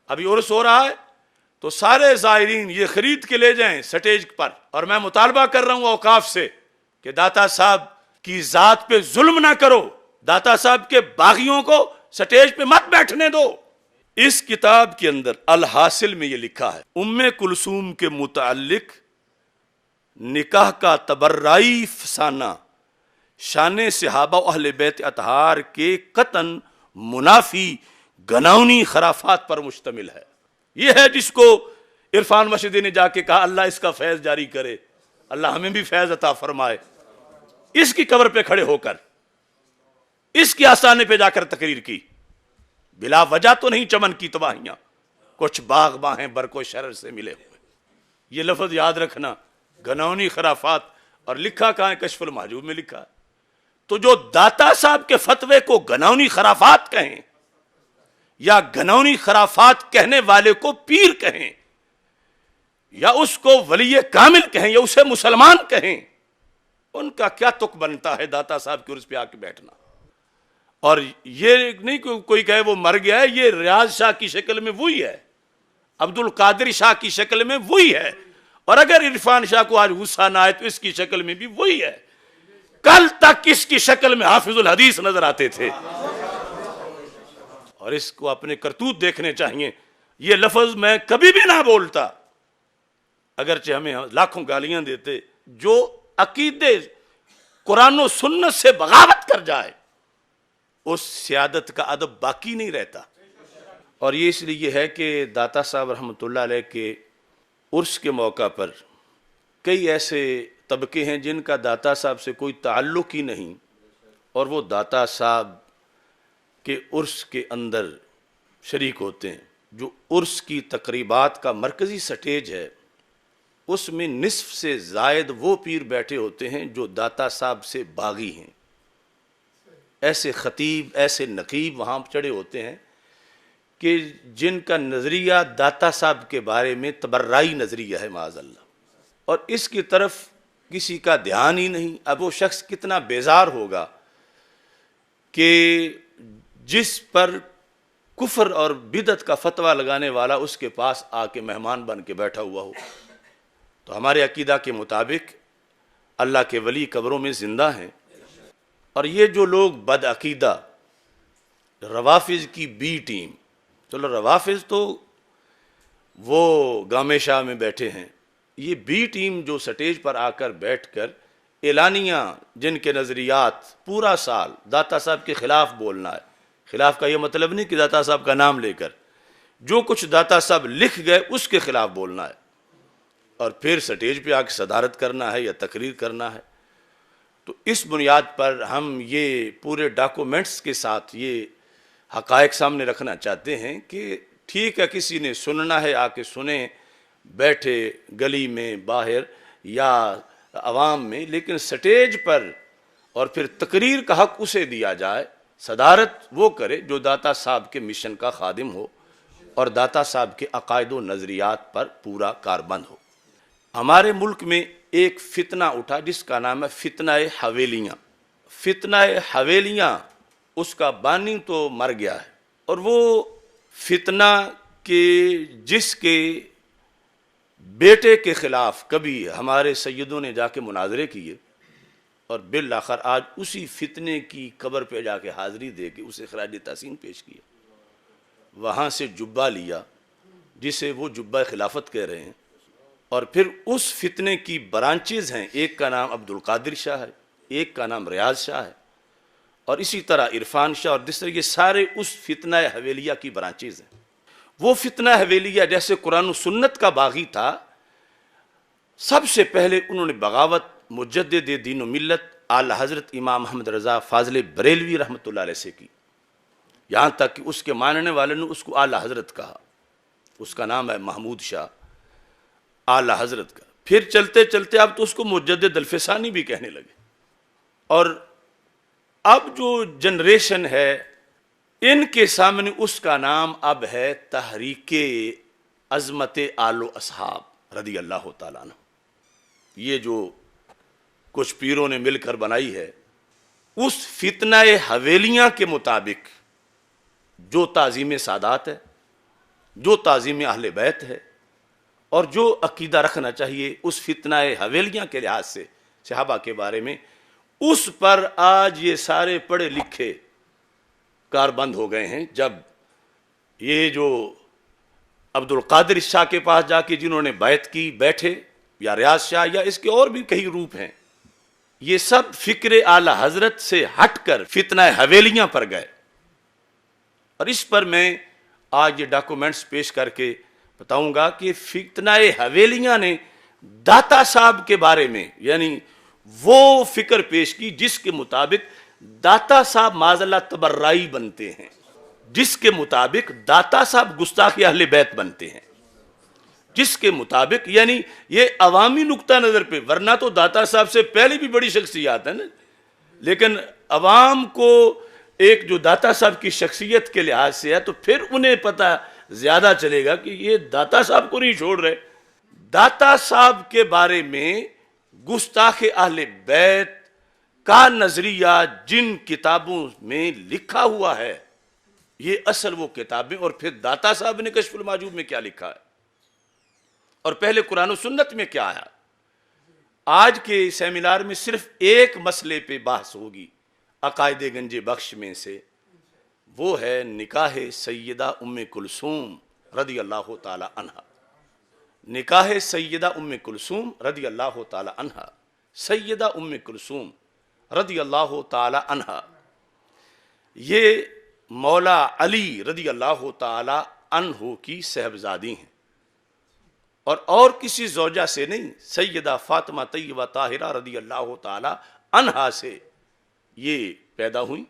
ابھی عرس ہو رہا ہے تو سارے زائرین یہ خرید کے لے جائیں سٹیج پر، اور میں مطالبہ کر رہا ہوں اوقاف سے کہ داتا صاحب کی ذات پہ ظلم نہ کرو، داتا صاحب کے باغیوں کو سٹیج پہ مت بیٹھنے دو۔ اس کتاب کے اندر الحاصل میں یہ لکھا ہے، ام کلثوم کے متعلق نکاح کا تبرعی فسانہ شان صحابہ و اہل بیت اطہار کے قطعاً منافی گناونی خرافات پر مشتمل ہے۔ یہ ہے جس کو عرفان مشہدی نے جا کے کہا اللہ اس کا فیض جاری کرے، اللہ ہمیں بھی فیض عطا فرمائے۔ اس کی قبر پہ کھڑے ہو کر، اس کی آستانے پہ جا کر تقریر کی، بلا وجہ تو نہیں چمن کی تباہیاں، کچھ باغ باہیں برق و شرر سے ملے ہوئے۔ یہ لفظ یاد رکھنا، گناونی خرافات، اور لکھا کہاں ہے؟ کشف المحجوب میں لکھا ہے۔ تو جو داتا صاحب کے فتوے کو گناونی خرافات کہیں، یا گناونی خرافات کہنے والے کو پیر کہیں، یا اس کو ولی کامل کہیں، یا اسے مسلمان کہیں، ان کا کیا تک بنتا ہے داتا صاحب کے عرس پہ آ کے بیٹھنا؟ اور یہ نہیں کوئی کہے وہ مر گیا ہے، یہ ریاض شاہ کی شکل میں وہی ہے، عبد القادر شاہ کی شکل میں وہی ہے، اور اگر عرفان شاہ کو آج غصہ نہ آئے تو اس کی شکل میں بھی وہی ہے۔ کل تک اس کی شکل میں حافظ الحدیث نظر آتے تھے، اور اس کو اپنے کرتوت دیکھنے چاہیے۔ یہ لفظ میں کبھی بھی نہ بولتا، اگرچہ ہمیں لاکھوں گالیاں دیتے۔ جو عقیدے قرآن و سنت سے بغاوت کر جائے اس سیادت کا ادب باقی نہیں رہتا۔ اور یہ اس لیے ہے کہ داتا صاحب رحمۃ اللہ علیہ کے عرس کے موقع پر کئی ایسے طبقے ہیں جن کا داتا صاحب سے کوئی تعلق ہی نہیں، اور وہ داتا صاحب کے عرس کے اندر شریک ہوتے ہیں۔ جو عرس کی تقریبات کا مرکزی سٹیج ہے، اس میں نصف سے زائد وہ پیر بیٹھے ہوتے ہیں جو داتا صاحب سے باغی ہیں۔ ایسے خطیب، ایسے نقیب وہاں چڑھے ہوتے ہیں کہ جن کا نظریہ داتا صاحب کے بارے میں تبرعی نظریہ ہے، معاذ اللہ، اور اس کی طرف کسی کا دھیان ہی نہیں۔ اب وہ شخص کتنا بیزار ہوگا کہ جس پر کفر اور بدعت کا فتویٰ لگانے والا اس کے پاس آ کے مہمان بن کے بیٹھا ہوا ہو۔ تو ہمارے عقیدہ کے مطابق اللہ کے ولی قبروں میں زندہ ہیں، اور یہ جو لوگ بدعقیدہ روافظ کی بی ٹیم، چلو روافظ تو وہ گامے شاہ میں بیٹھے ہیں، یہ بی ٹیم جو سٹیج پر آ کر بیٹھ کر اعلانیہ، جن کے نظریات پورا سال داتا صاحب کے خلاف بولنا ہے، خلاف کا یہ مطلب نہیں کہ داتا صاحب کا نام لے کر، جو کچھ داتا صاحب لکھ گئے اس کے خلاف بولنا ہے، اور پھر سٹیج پہ آ کے صدارت کرنا ہے یا تقریر کرنا ہے۔ تو اس بنیاد پر ہم یہ پورے ڈاکومنٹس کے ساتھ یہ حقائق سامنے رکھنا چاہتے ہیں کہ ٹھیک ہے، کسی نے سننا ہے آ کے سنیں، بیٹھے گلی میں، باہر یا عوام میں، لیکن سٹیج پر اور پھر تقریر کا حق اسے دیا جائے، صدارت وہ کرے جو داتا صاحب کے مشن کا خادم ہو اور داتا صاحب کے عقائد و نظریات پر پورا کاربند ہو۔ ہمارے ملک میں ایک فتنہ اٹھا جس کا نام ہے فتنہ حویلیاں۔ فتنہ حویلیاں، اس کا بانی تو مر گیا ہے، اور وہ فتنہ کے جس کے بیٹے کے خلاف کبھی ہمارے سیدوں نے جا کے مناظرے کیے، اور بالآخر آج اسی فتنے کی قبر پہ جا کے حاضری دے کے اسے خراج تحسین پیش کیا، وہاں سے جبہ لیا جسے وہ جبہ خلافت کہہ رہے ہیں، اور پھر اس فتنے کی برانچز ہیں، ایک کا نام عبد القادر شاہ ہے، ایک کا نام ریاض شاہ ہے، اور اسی طرح عرفان شاہ اور دوسرے، یہ سارے اس فتنہ حویلیہ کی برانچز ہیں۔ وہ فتنہ حویلیہ جیسے قرآن و سنت کا باغی تھا، سب سے پہلے انہوں نے بغاوت مجدد دین و ملت اعلی حضرت امام محمد رضا فاضل بریلوی رحمۃ اللہ علیہ سے کی، یہاں تک کہ اس کے ماننے والے نے اس کو اعلی حضرت کہا، اس کا نام ہے محمود شاہ، اعلی حضرت کا۔ پھر چلتے چلتے اب تو اس کو مجدد الفسانی بھی کہنے لگے، اور اب جو جنریشن ہے ان کے سامنے اس کا نام اب ہے تحریک عظمت آل و اصحاب رضی اللہ تعالیٰ عنہ۔ یہ جو کچھ پیروں نے مل کر بنائی ہے، اس فتنہ حویلیاں کے مطابق جو تعظیم سادات ہے، جو تعظیم اہل بیت ہے اور جو عقیدہ رکھنا چاہیے اس فتنہ حویلیاں کے لحاظ سے صحابہ کے بارے میں، اس پر آج یہ سارے پڑھے لکھے کاربند ہو گئے ہیں۔ جب یہ جو عبد القادر شاہ کے پاس جا کے جنہوں نے بیعت کی بیٹھے، یا ریاض شاہ، یا اس کے اور بھی کئی روپ ہیں، یہ سب فکر اعلی حضرت سے ہٹ کر فتنہ حویلیاں پر گئے۔ اور اس پر میں آج یہ ڈاکومنٹس پیش کر کے بتاؤں گا کہ فتنہ حویلیاں نے داتا صاحب کے بارے میں یعنی وہ فکر پیش کی جس کے مطابق داتا صاحب معاذ اللہ تبرعی بنتے ہیں، جس کے مطابق داتا صاحب گستاخ اہل بیت بنتے ہیں، جس کے مطابق یعنی یہ عوامی نقطہ نظر پہ، ورنہ تو داتا صاحب سے پہلے بھی بڑی شخصیات ہیں نا، لیکن عوام کو ایک جو داتا صاحب کی شخصیت کے لحاظ سے ہے تو پھر انہیں پتہ زیادہ چلے گا کہ یہ داتا صاحب کو نہیں چھوڑ رہے۔ داتا صاحب کے بارے میں گستاخ اہل بیت کا نظریہ جن کتابوں میں لکھا ہوا ہے، یہ اصل وہ کتابیں، اور پھر داتا صاحب نے کشف المحجوب میں کیا لکھا ہے اور پہلے قرآن و سنت میں کیا ہے۔ آج کے سیمینار میں صرف ایک مسئلے پہ بحث ہوگی عقائد گنج بخش میں سے، وہ ہے نکاح سیدہ ام کلثوم رضی اللہ تعالی عنہا۔ نکاح سیدہ ام کلثوم رضی اللہ تعالی عنہا، سیدہ ام کلثوم رضی اللہ تعالی عنہا یہ مولا علی رضی اللہ تعالی عنہ کی صاحبزادی ہیں، اور کسی زوجہ سے نہیں، سیدہ فاطمہ طیبہ طاہرہ رضی اللہ تعالی عنہا سے یہ پیدا ہوئی،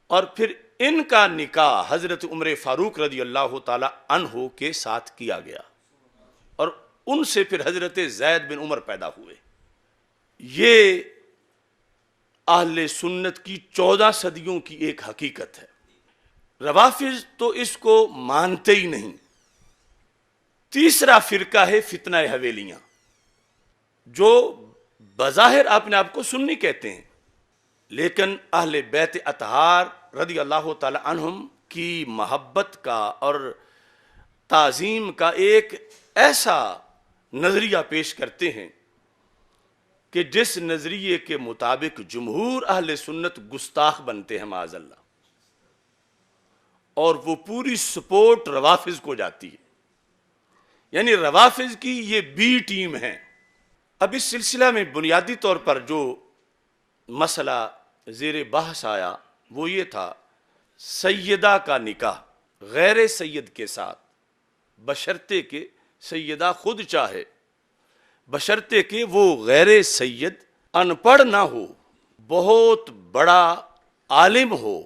اور پھر ان کا نکاح حضرت عمر فاروق رضی اللہ تعالی عنہ کے ساتھ کیا گیا، اور ان سے پھر حضرت زید بن عمر پیدا ہوئے۔ یہ اہل سنت کی 14 صدیوں کی ایک حقیقت ہے۔ روافض تو اس کو مانتے ہی نہیں۔ تیسرا فرقہ ہے فتنہ حویلیاں، جو بظاہر اپنے آپ کو سنی کہتے ہیں، لیکن اہل بیت اطہار رضی اللہ تعالی عنہم کی محبت کا اور تعظیم کا ایک ایسا نظریہ پیش کرتے ہیں کہ جس نظریے کے مطابق جمہور اہل سنت گستاخ بنتے ہیں معاذ اللہ، اور وہ پوری سپورٹ روافض کو جاتی ہے، یعنی روافض کی یہ بی ٹیم ہے۔ اب اس سلسلہ میں بنیادی طور پر جو مسئلہ زیر بحث آیا وہ یہ تھا، سیدہ کا نکاح غیر سید کے ساتھ، بشرطے کہ سیدہ خود چاہے، بشرطے کہ وہ غیر سید ان پڑھ نہ ہو، بہت بڑا عالم ہو،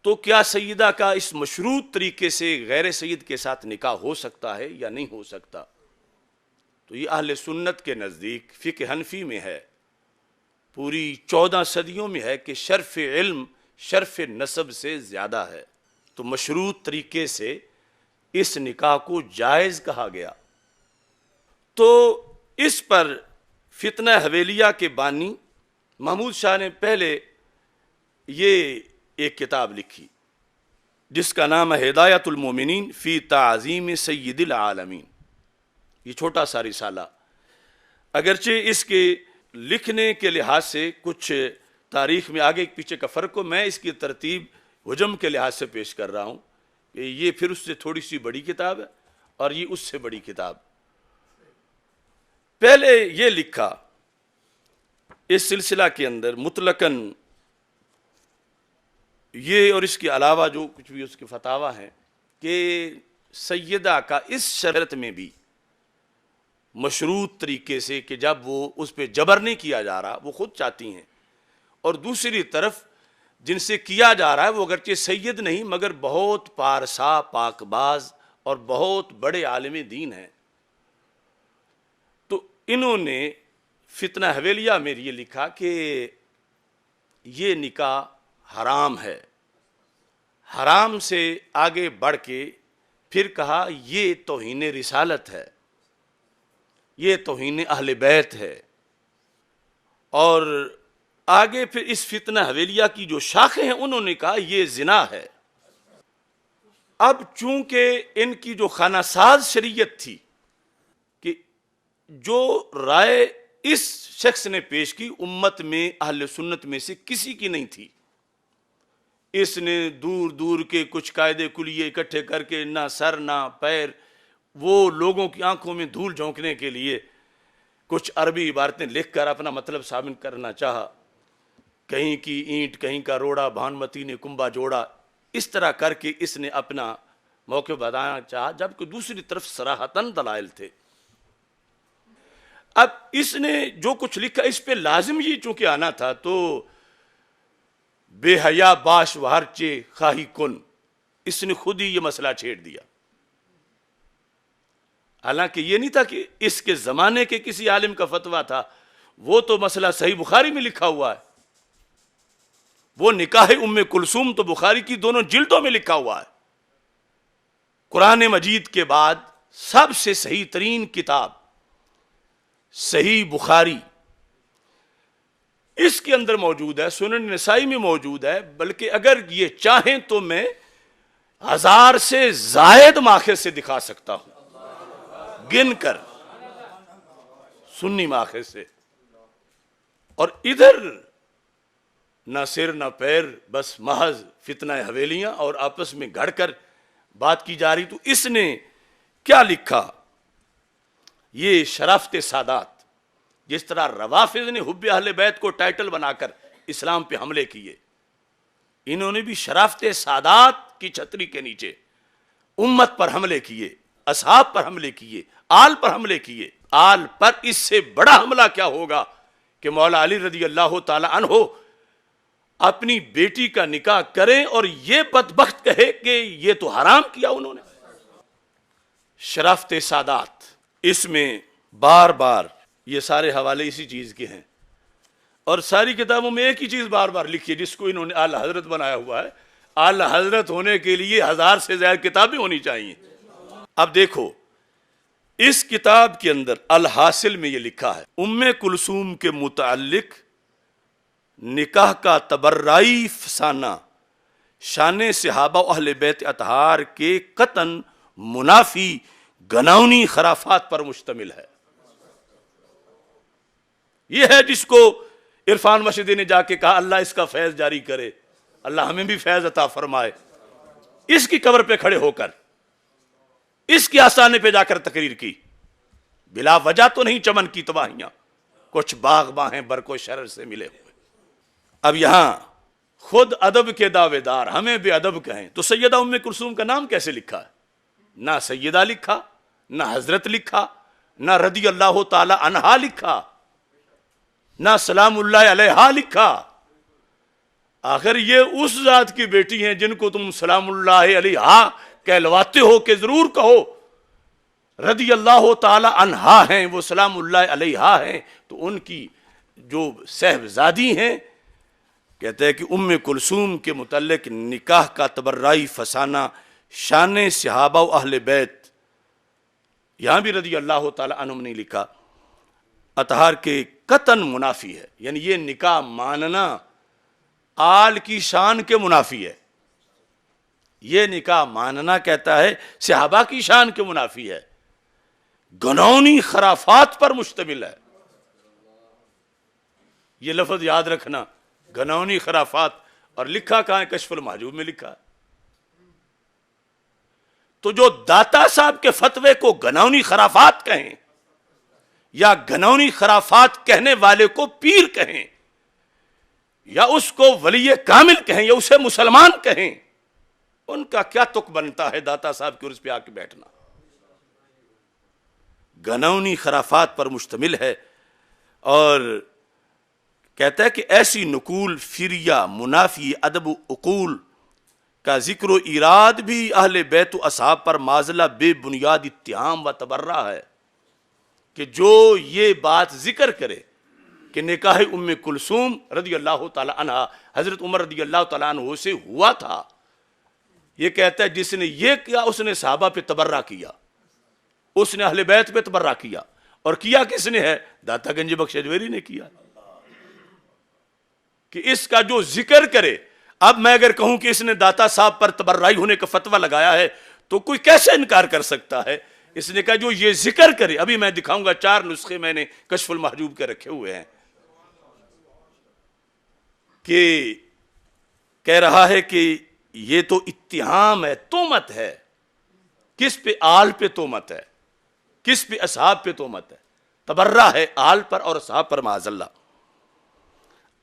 تو کیا سیدہ کا اس مشروط طریقے سے غیر سید کے ساتھ نکاح ہو سکتا ہے یا نہیں ہو سکتا؟ تو یہ اہل سنت کے نزدیک فقہ حنفی میں ہے، پوری 14 صدیوں میں ہے کہ شرف علم شرف نسب سے زیادہ ہے، تو مشروط طریقے سے اس نکاح کو جائز کہا گیا۔ تو اس پر فتنہ حویلیہ کے بانی محمود شاہ نے پہلے یہ ایک کتاب لکھی جس کا نام ہے ہدایت المومنین فی تعظیم سید العالمین۔ یہ چھوٹا سا رسالہ، اگرچہ اس کے لکھنے کے لحاظ سے کچھ تاریخ میں آگے پیچھے کا فرق ہو، میں اس کی ترتیب حجم کے لحاظ سے پیش کر رہا ہوں کہ یہ پھر اس سے تھوڑی سی بڑی کتاب ہے اور یہ اس سے بڑی کتاب۔ پہلے یہ لکھا اس سلسلہ کے اندر مطلقاً یہ، اور اس کے علاوہ جو کچھ بھی اس کے فتاویٰ ہیں، کہ سیدہ کا اس شرط میں بھی مشروط طریقے سے کہ جب وہ اس پہ جبر نہیں کیا جا رہا، وہ خود چاہتی ہیں، اور دوسری طرف جن سے کیا جا رہا ہے وہ اگرچہ سید نہیں مگر بہت پارسا پاک باز اور بہت بڑے عالم دین ہیں، تو انہوں نے فتنہ حویلیہ میں یہ لکھا کہ یہ نکاح حرام ہے۔ حرام سے آگے بڑھ کے پھر کہا یہ توہین رسالت ہے، یہ توہین اہل بیت ہے، اور آگے پھر اس فتنہ حویلیہ کی جو شاخیں ہیں انہوں نے کہا یہ زنا ہے۔ اب چونکہ ان کی جو خانہ ساز شریعت تھی کہ جو رائے اس شخص نے پیش کی امت میں اہل سنت میں سے کسی کی نہیں تھی، اس نے دور دور کے کچھ قاعدے کلیے اکٹھے کر کے نہ سر نہ پیر، وہ لوگوں کی آنکھوں میں دھول جھونکنے کے لیے کچھ عربی عبارتیں لکھ کر اپنا مطلب ثابت کرنا چاہا، کہیں کی اینٹ کہیں کا روڑا، بھانمتی نے کنبا جوڑا، اس طرح کر کے اس نے اپنا موقع بتانا چاہا، جبکہ دوسری طرف صراحتاً دلائل تھے۔ اب اس نے جو کچھ لکھا اس پہ لازم یہ چونکہ آنا تھا، تو بے حیا باش و ہرچے خواہی کن، اس نے خود ہی یہ مسئلہ چھیڑ دیا۔ حالانکہ یہ نہیں تھا کہ اس کے زمانے کے کسی عالم کا فتویٰ تھا، وہ تو مسئلہ صحیح بخاری میں لکھا ہوا ہے، وہ نکاح ام کلثوم تو بخاری کی دونوں جلدوں میں لکھا ہوا ہے۔ قرآن مجید کے بعد سب سے صحیح ترین کتاب صحیح بخاری اس کے اندر موجود ہے، سنن نسائی میں موجود ہے، بلکہ اگر یہ چاہیں تو میں 1000 سے زائد ماخذ سے دکھا سکتا ہوں، گن کر سنی ماخذ سے۔ اور ادھر نہ سر نہ پیر، بس محض فتنہ حویلیاں اور آپس میں گھڑ کر بات کی جا رہی۔ تو اس نے کیا لکھا؟ یہ شرافت سادات، جس طرح روافض نے حب اہل بیت کو ٹائٹل بنا کر اسلام پہ حملے کیے، انہوں نے بھی شرافت سادات کی چھتری کے نیچے امت پر حملے کیے، اصحاب پر حملے کیے، آل پر حملے کیے۔ آل پر اس سے بڑا حملہ کیا ہوگا کہ مولا علی رضی اللہ تعالی عنہ اپنی بیٹی کا نکاح کریں اور یہ بدبخت کہے کہ یہ تو حرام کیا انہوں نے۔ شرافت سادات، اس میں بار بار یہ سارے حوالے اسی چیز کے ہیں، اور ساری کتابوں میں ایک ہی چیز بار بار لکھی ہے جس کو انہوں نے اعلی حضرت بنایا ہوا ہے۔ اعلی حضرت ہونے کے لیے 1000 سے زیادہ کتابیں ہونی چاہیے۔ اب دیکھو اس کتاب کے اندر الحاصل میں یہ لکھا ہے، ام کلثوم کے متعلق نکاح کا تبرعی فسانہ شان صحابہ و اہل بیت اطہار کے قطعاً منافی گناونی خرافات پر مشتمل ہے۔ یہ ہے جس کو عرفان مشہدی نے جا کے کہا اللہ اس کا فیض جاری کرے، اللہ ہمیں بھی فیض عطا فرمائے۔ اس کی قبر پہ کھڑے ہو کر اس کے آستانے پہ جا کر تقریر کی، بلا وجہ تو نہیں چمن کی تباہیاں، کچھ باغ باہیں برق و شرر سے ملے ہوئے۔ اب یہاں خود ادب کے دعوے دار ہمیں بے ادب کہیں تو سیدہ ام کلثوم کا نام کیسے لکھا ہے؟ نہ سیدہ لکھا، نہ حضرت لکھا، نہ رضی اللہ تعالی عنہا لکھا، نہ سلام اللہ علیہا لکھا۔ آخر یہ اس ذات کی بیٹی ہیں جن کو تم سلام اللہ علیہا کہلواتے ہو کہ ضرور کہو، رضی اللہ تعالی عنہا ہیں، وہ سلام اللہ علیہا ہیں، تو ان کی جو صاحبزادی ہیں، کہتے ہیں کہ ام کلثوم کے متعلق نکاح کا تبرعی فسانہ شان صحابہ و اہل بیت، یہاں بھی رضی اللہ تعالی عنہم نے لکھا، اطہار کے قطعاً منافی ہے، یعنی یہ نکاح ماننا آل کی شان کے منافی ہے۔ یہ نکاح ماننا کہتا ہے صحابہ کی شان کے منافی ہے، گناونی خرافات پر مشتمل ہے۔ یہ لفظ یاد رکھنا، گناونی خرافات، اور لکھا کہاں ہے؟ کشف المحجوب میں لکھا ہے۔ تو جو داتا صاحب کے فتوے کو گناونی خرافات کہیں، یا گناونی خرافات کہنے والے کو پیر کہیں، یا اس کو ولی کامل کہیں، یا اسے مسلمان کہیں، ان کا کیا تک بنتا ہے داتا صاحب کے عرض پہ آ کے بیٹھنا؟ گناونی خرافات پر مشتمل ہے، اور کہتا ہے کہ ایسی نقول فریا منافی ادب و عقول کا ذکر و ایراد بھی اہل بیت و اصحاب پر معزلہ بے بنیاد اتہام و تبرہ ہے، کہ جو یہ بات ذکر کرے کہ نکاح ام کلثوم رضی اللہ تعالی عنہ حضرت عمر رضی اللہ تعالی عنہ سے ہوا تھا، یہ کہتا ہے جس نے یہ کیا اس نے صحابہ پہ تبرہ کیا، اس نے اہل بیت پہ تبرہ کیا، اور کیا کس نے ہے؟ داتا گنج بخش اجمیری نے کیا، کہ اس کا جو ذکر کرے اب میں اگر کہوں کہ اس نے داتا صاحب پر تبرعی ہونے کا فتویٰ لگایا ہے تو کوئی کیسے انکار کر سکتا ہے؟ اس نے کہا جو یہ ذکر کرے، ابھی میں دکھاؤں گا 4 نسخے میں نے کشف المحجوب کے رکھے ہوئے ہیں، کہ کہہ رہا ہے کہ یہ تو اتہام ہے، تہمت ہے۔ کس پہ؟ آل پہ تہمت ہے۔ کس پہ؟ اصحاب پہ تہمت ہے۔ تبرہ ہے آل پر اور اصحاب پر، معاذ اللہ۔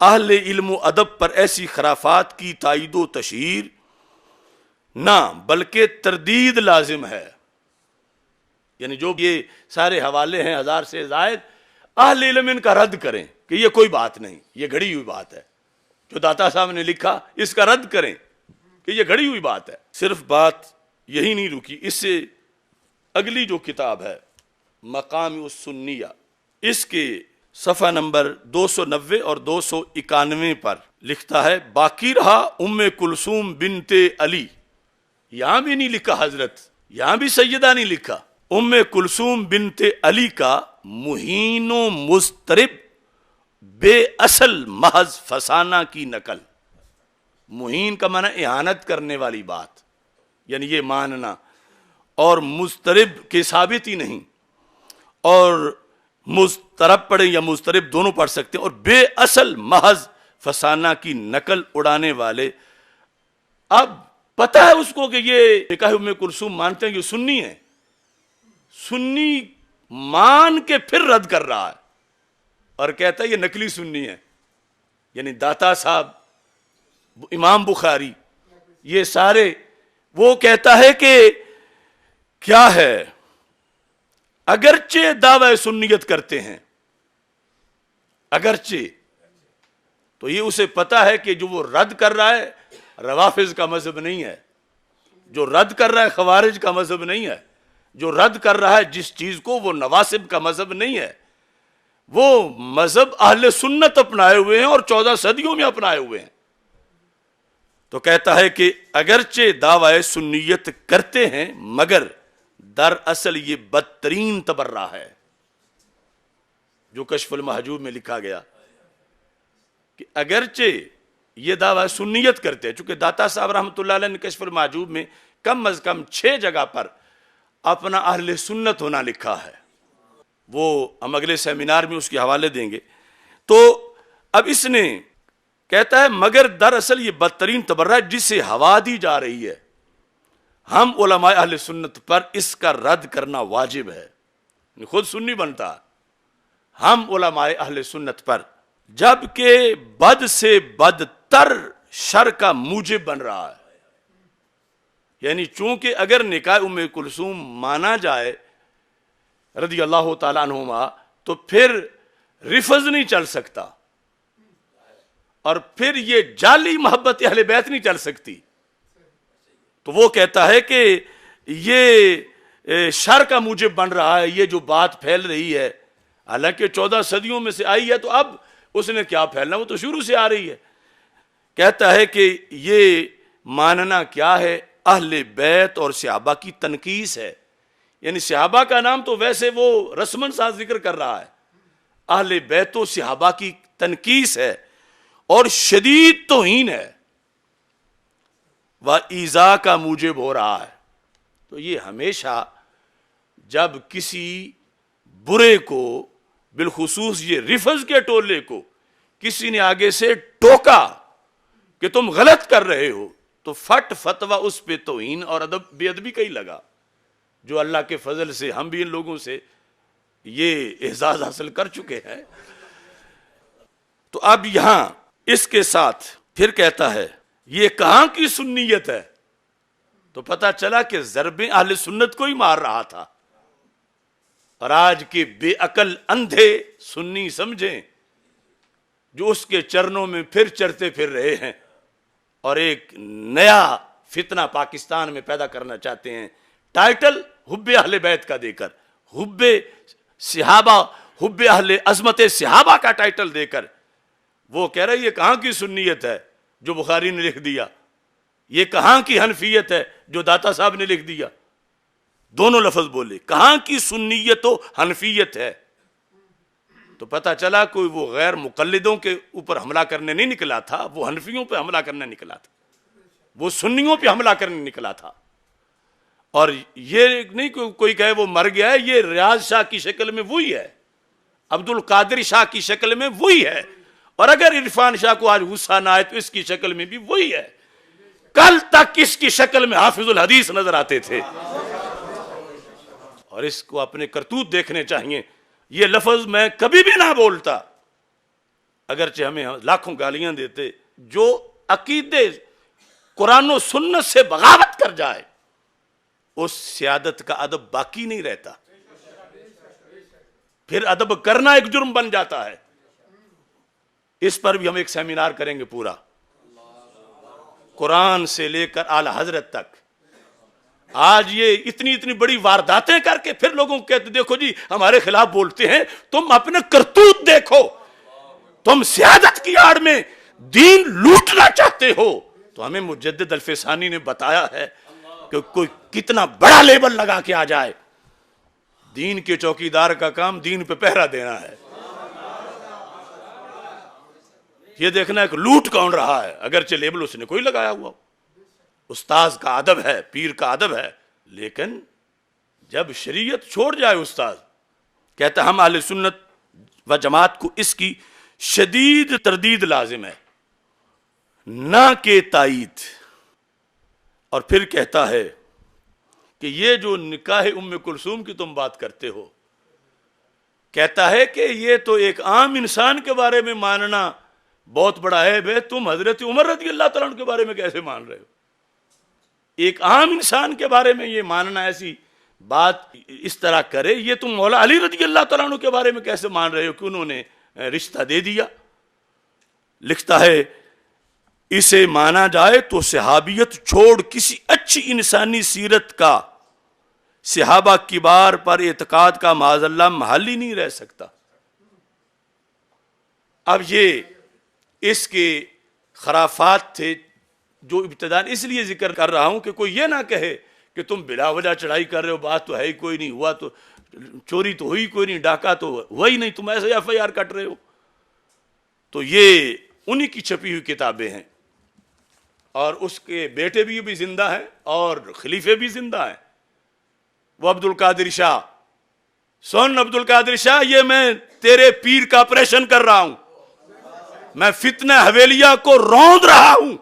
اہل علم و ادب پر ایسی خرافات کی تائید و تشہیر نہ بلکہ تردید لازم ہے۔ یعنی جو یہ سارے حوالے ہیں 1000 سے زائد، اہل علم ان کا رد کریں کہ یہ کوئی بات نہیں، یہ گھڑی ہوئی بات ہے۔ جو داتا صاحب نے لکھا اس کا رد کریں کہ یہ گھڑی ہوئی بات ہے۔ صرف بات یہی نہیں رکی، اس سے اگلی جو کتاب ہے مقام السنیہ، اس کے صفحہ نمبر 290 اور 291 پر لکھتا ہے باقی رہا ام کلثوم بنت علی۔ یہاں بھی نہیں لکھا حضرت، یہاں بھی سیدہ نہیں لکھا، ام کلثوم بنت علی کا مہین و مضطرب بے اصل محض فسانہ کی نقل۔ مہین کا معنی اہانت کرنے والی بات، یعنی یہ ماننا، اور مضطرب کے ثابت ہی نہیں، اور مضطرب پڑھیں یا مضطرب دونوں پڑھ سکتے ہیں، اور بے اصل محض فسانہ کی نقل اڑانے والے۔ اب پتہ ہے اس کو کہ یہ نکاح ام کلثوم مانتے ہیں، یہ سنی ہے، سنی مان کے پھر رد کر رہا ہے اور کہتا ہے یہ نقلی سنی ہے۔ یعنی داتا صاحب، امام بخاری، یہ سارے، وہ کہتا ہے کہ کیا ہے، اگرچہ دعوی سنیت کرتے ہیں، اگرچہ، تو یہ اسے پتا ہے کہ جو وہ رد کر رہا ہے روافض کا مذہب نہیں ہے، جو رد کر رہا ہے خوارج کا مذہب نہیں ہے، جو رد کر رہا ہے جس چیز کو، وہ نواسب کا مذہب نہیں ہے، وہ مذہب اہل سنت اپنائے ہوئے ہیں اور 14 صدیوں میں اپنائے ہوئے ہیں۔ تو کہتا ہے کہ اگرچہ دعوی سنیت کرتے ہیں مگر دراصل یہ بدترین تبرہ ہے، جو کشف المحجوب میں لکھا گیا کہ اگرچہ یہ دعوی سنیت کرتے ہیں، چونکہ داتا صاحب رحمۃ اللہ علیہ نے کشف المحجوب میں کم از کم 6 جگہ پر اپنا اہل سنت ہونا لکھا ہے، وہ ہم اگلے سیمینار میں اس کے حوالے دیں گے۔ تو اب اس نے کہتا ہے مگر دراصل یہ بدترین تبرہ جسے ہوا دی جا رہی ہے، ہم علماء اہل سنت پر اس کا رد کرنا واجب ہے۔ خود سنی بنتا، ہم علماء اہل سنت پر، جبکہ بد سے بدتر شر کا موجب بن رہا ہے۔ یعنی چونکہ اگر نکاح ام کلثوم مانا جائے رضی اللہ تعالیٰ عنہما تو پھر رفض نہیں چل سکتا، اور پھر یہ جعلی محبت اہل بیت نہیں چل سکتی۔ تو وہ کہتا ہے کہ یہ شر کا موجب بن رہا ہے، یہ جو بات پھیل رہی ہے، حالانکہ 14 صدیوں میں سے آئی ہے، تو اب اس نے کیا پھیلنا، وہ تو شروع سے آ رہی ہے۔ کہتا ہے کہ یہ ماننا کیا ہے، اہل بیت اور صحابہ کی تنقیص ہے۔ یعنی صحابہ کا نام تو ویسے وہ رسمن ساتھ ذکر کر رہا ہے، اہل بیت و صحابہ کی تنقیص ہے اور شدید توہین ہے، و ایذا کا موجب ہو رہا ہے۔ تو یہ ہمیشہ جب کسی برے کو، بالخصوص یہ رفض کے ٹولے کو، کسی نے آگے سے ٹوکا کہ تم غلط کر رہے ہو، تو فٹ فتویٰ اس پہ توہین اور بے ادبی کا ہی لگا، جو اللہ کے فضل سے ہم بھی ان لوگوں سے یہ اعزاز حاصل کر چکے ہیں۔ تو اب یہاں اس کے ساتھ پھر کہتا ہے یہ کہاں کی سنیت ہے؟ تو پتہ چلا کہ ضربیں اہل سنت کو ہی مار رہا تھا، اور آج کے بے عقل اندھے سنی سمجھیں جو اس کے چرنوں میں پھر چرتے پھر رہے ہیں، اور ایک نیا فتنہ پاکستان میں پیدا کرنا چاہتے ہیں، ٹائٹل حب اہل بیت کا دے کر، حب صحابہ، حب اہل عظمت صحابہ کا ٹائٹل دے کر وہ کہہ رہے یہ کہاں کی سنیت ہے جو بخاری نے لکھ دیا، یہ کہاں کی حنفیت ہے جو داتا صاحب نے لکھ دیا۔ دونوں لفظ بولے، کہاں کی سنیت و حنفیت ہے؟ تو پتہ چلا کوئی وہ غیر مقلدوں کے اوپر حملہ کرنے نہیں نکلا تھا، وہ حنفیوں پہ حملہ کرنے نکلا تھا، وہ سنیوں پہ حملہ کرنے نکلا تھا۔ اور یہ نہیں کہ کوئی کہے وہ مر گیا ہے، یہ ریاض شاہ کی شکل میں وہی ہے، عبد القادر شاہ کی شکل میں وہی ہے، اور اگر عرفان شاہ کو آج غصہ نہ آئے تو اس کی شکل میں بھی وہی ہے۔ کل تک اس کی شکل میں حافظ الحدیث نظر آتے تھے، اور اس کو اپنے کرتوت دیکھنے چاہیے۔ یہ لفظ میں کبھی بھی نہ بولتا، اگرچہ ہمیں لاکھوں گالیاں دیتے۔ جو عقیدے قرآن و سنت سے بغاوت کر جائے اس سیادت کا ادب باقی نہیں رہتا، پھر ادب کرنا ایک جرم بن جاتا ہے۔ اس پر بھی ہم ایک سیمینار کریں گے پورا، قرآن سے لے کر اعلی حضرت تک۔ آج یہ اتنی بڑی وارداتیں کر کے پھر لوگوں کو کہتے دیکھو جی ہمارے خلاف بولتے ہیں، تم اپنے کرتوت دیکھو، تم سیادت کی آڑ میں دین لوٹنا چاہتے ہو۔ تو ہمیں مجدد الفسانی نے بتایا ہے کہ کوئی کتنا بڑا لیبل لگا کے آ جائے، دین کے چوکیدار کا کام دین پہ پہرا دینا ہے، یہ دیکھنا ہے کہ لوٹ کون رہا ہے، اگرچہ لیبل اس نے کوئی لگایا ہوا۔ استاذ کا ادب ہے، پیر کا ادب ہے، لیکن جب شریعت چھوڑ جائے استاذ، کہتا ہم اہل سنت و جماعت کو اس کی شدید تردید لازم ہے، نہ کہ تائید۔ اور پھر کہتا ہے کہ یہ جو نکاح ام کلثوم کی تم بات کرتے ہو، کہتا ہے کہ یہ تو ایک عام انسان کے بارے میں ماننا بہت بڑا عیب ہے، تم حضرت عمر رضی اللہ تعالیٰ عنہ کے بارے میں کیسے مان رہے ہو؟ ایک عام انسان کے بارے میں یہ ماننا، ایسی بات اس طرح کرے، یہ تم مولا علی رضی اللہ تعالیٰ عنہ کے بارے میں کیسے مان رہے ہو کہ انہوں نے رشتہ دے دیا؟ لکھتا ہے اسے مانا جائے تو صحابیت چھوڑ کسی اچھی انسانی سیرت کا صحابہ کبار پر اعتقاد کا معاذ اللہ محل ہی نہیں رہ سکتا۔ اب یہ اس کے خرافات تھے جو ابتداء اس لیے ذکر کر رہا ہوں کہ کوئی یہ نہ کہے کہ تم بلا وجہ چڑھائی کر رہے ہو، بات تو ہے ہی کوئی نہیں، ہوا تو چوری تو ہوئی کوئی نہیں، ڈاکہ تو ہوا ہی نہیں، تم ایسے ایف آئی آر کٹ رہے ہو۔ تو یہ انہی کی چھپی ہوئی کتابیں ہیں، اور اس کے بیٹے بھی زندہ ہیں اور خلیفے بھی زندہ ہیں۔ وہ عبد القادر شاہ، سن عبد القادر شاہ، یہ میں تیرے پیر کا آپریشن کر رہا ہوں، میں فتنہ حویلیہ کو روند رہا ہوں،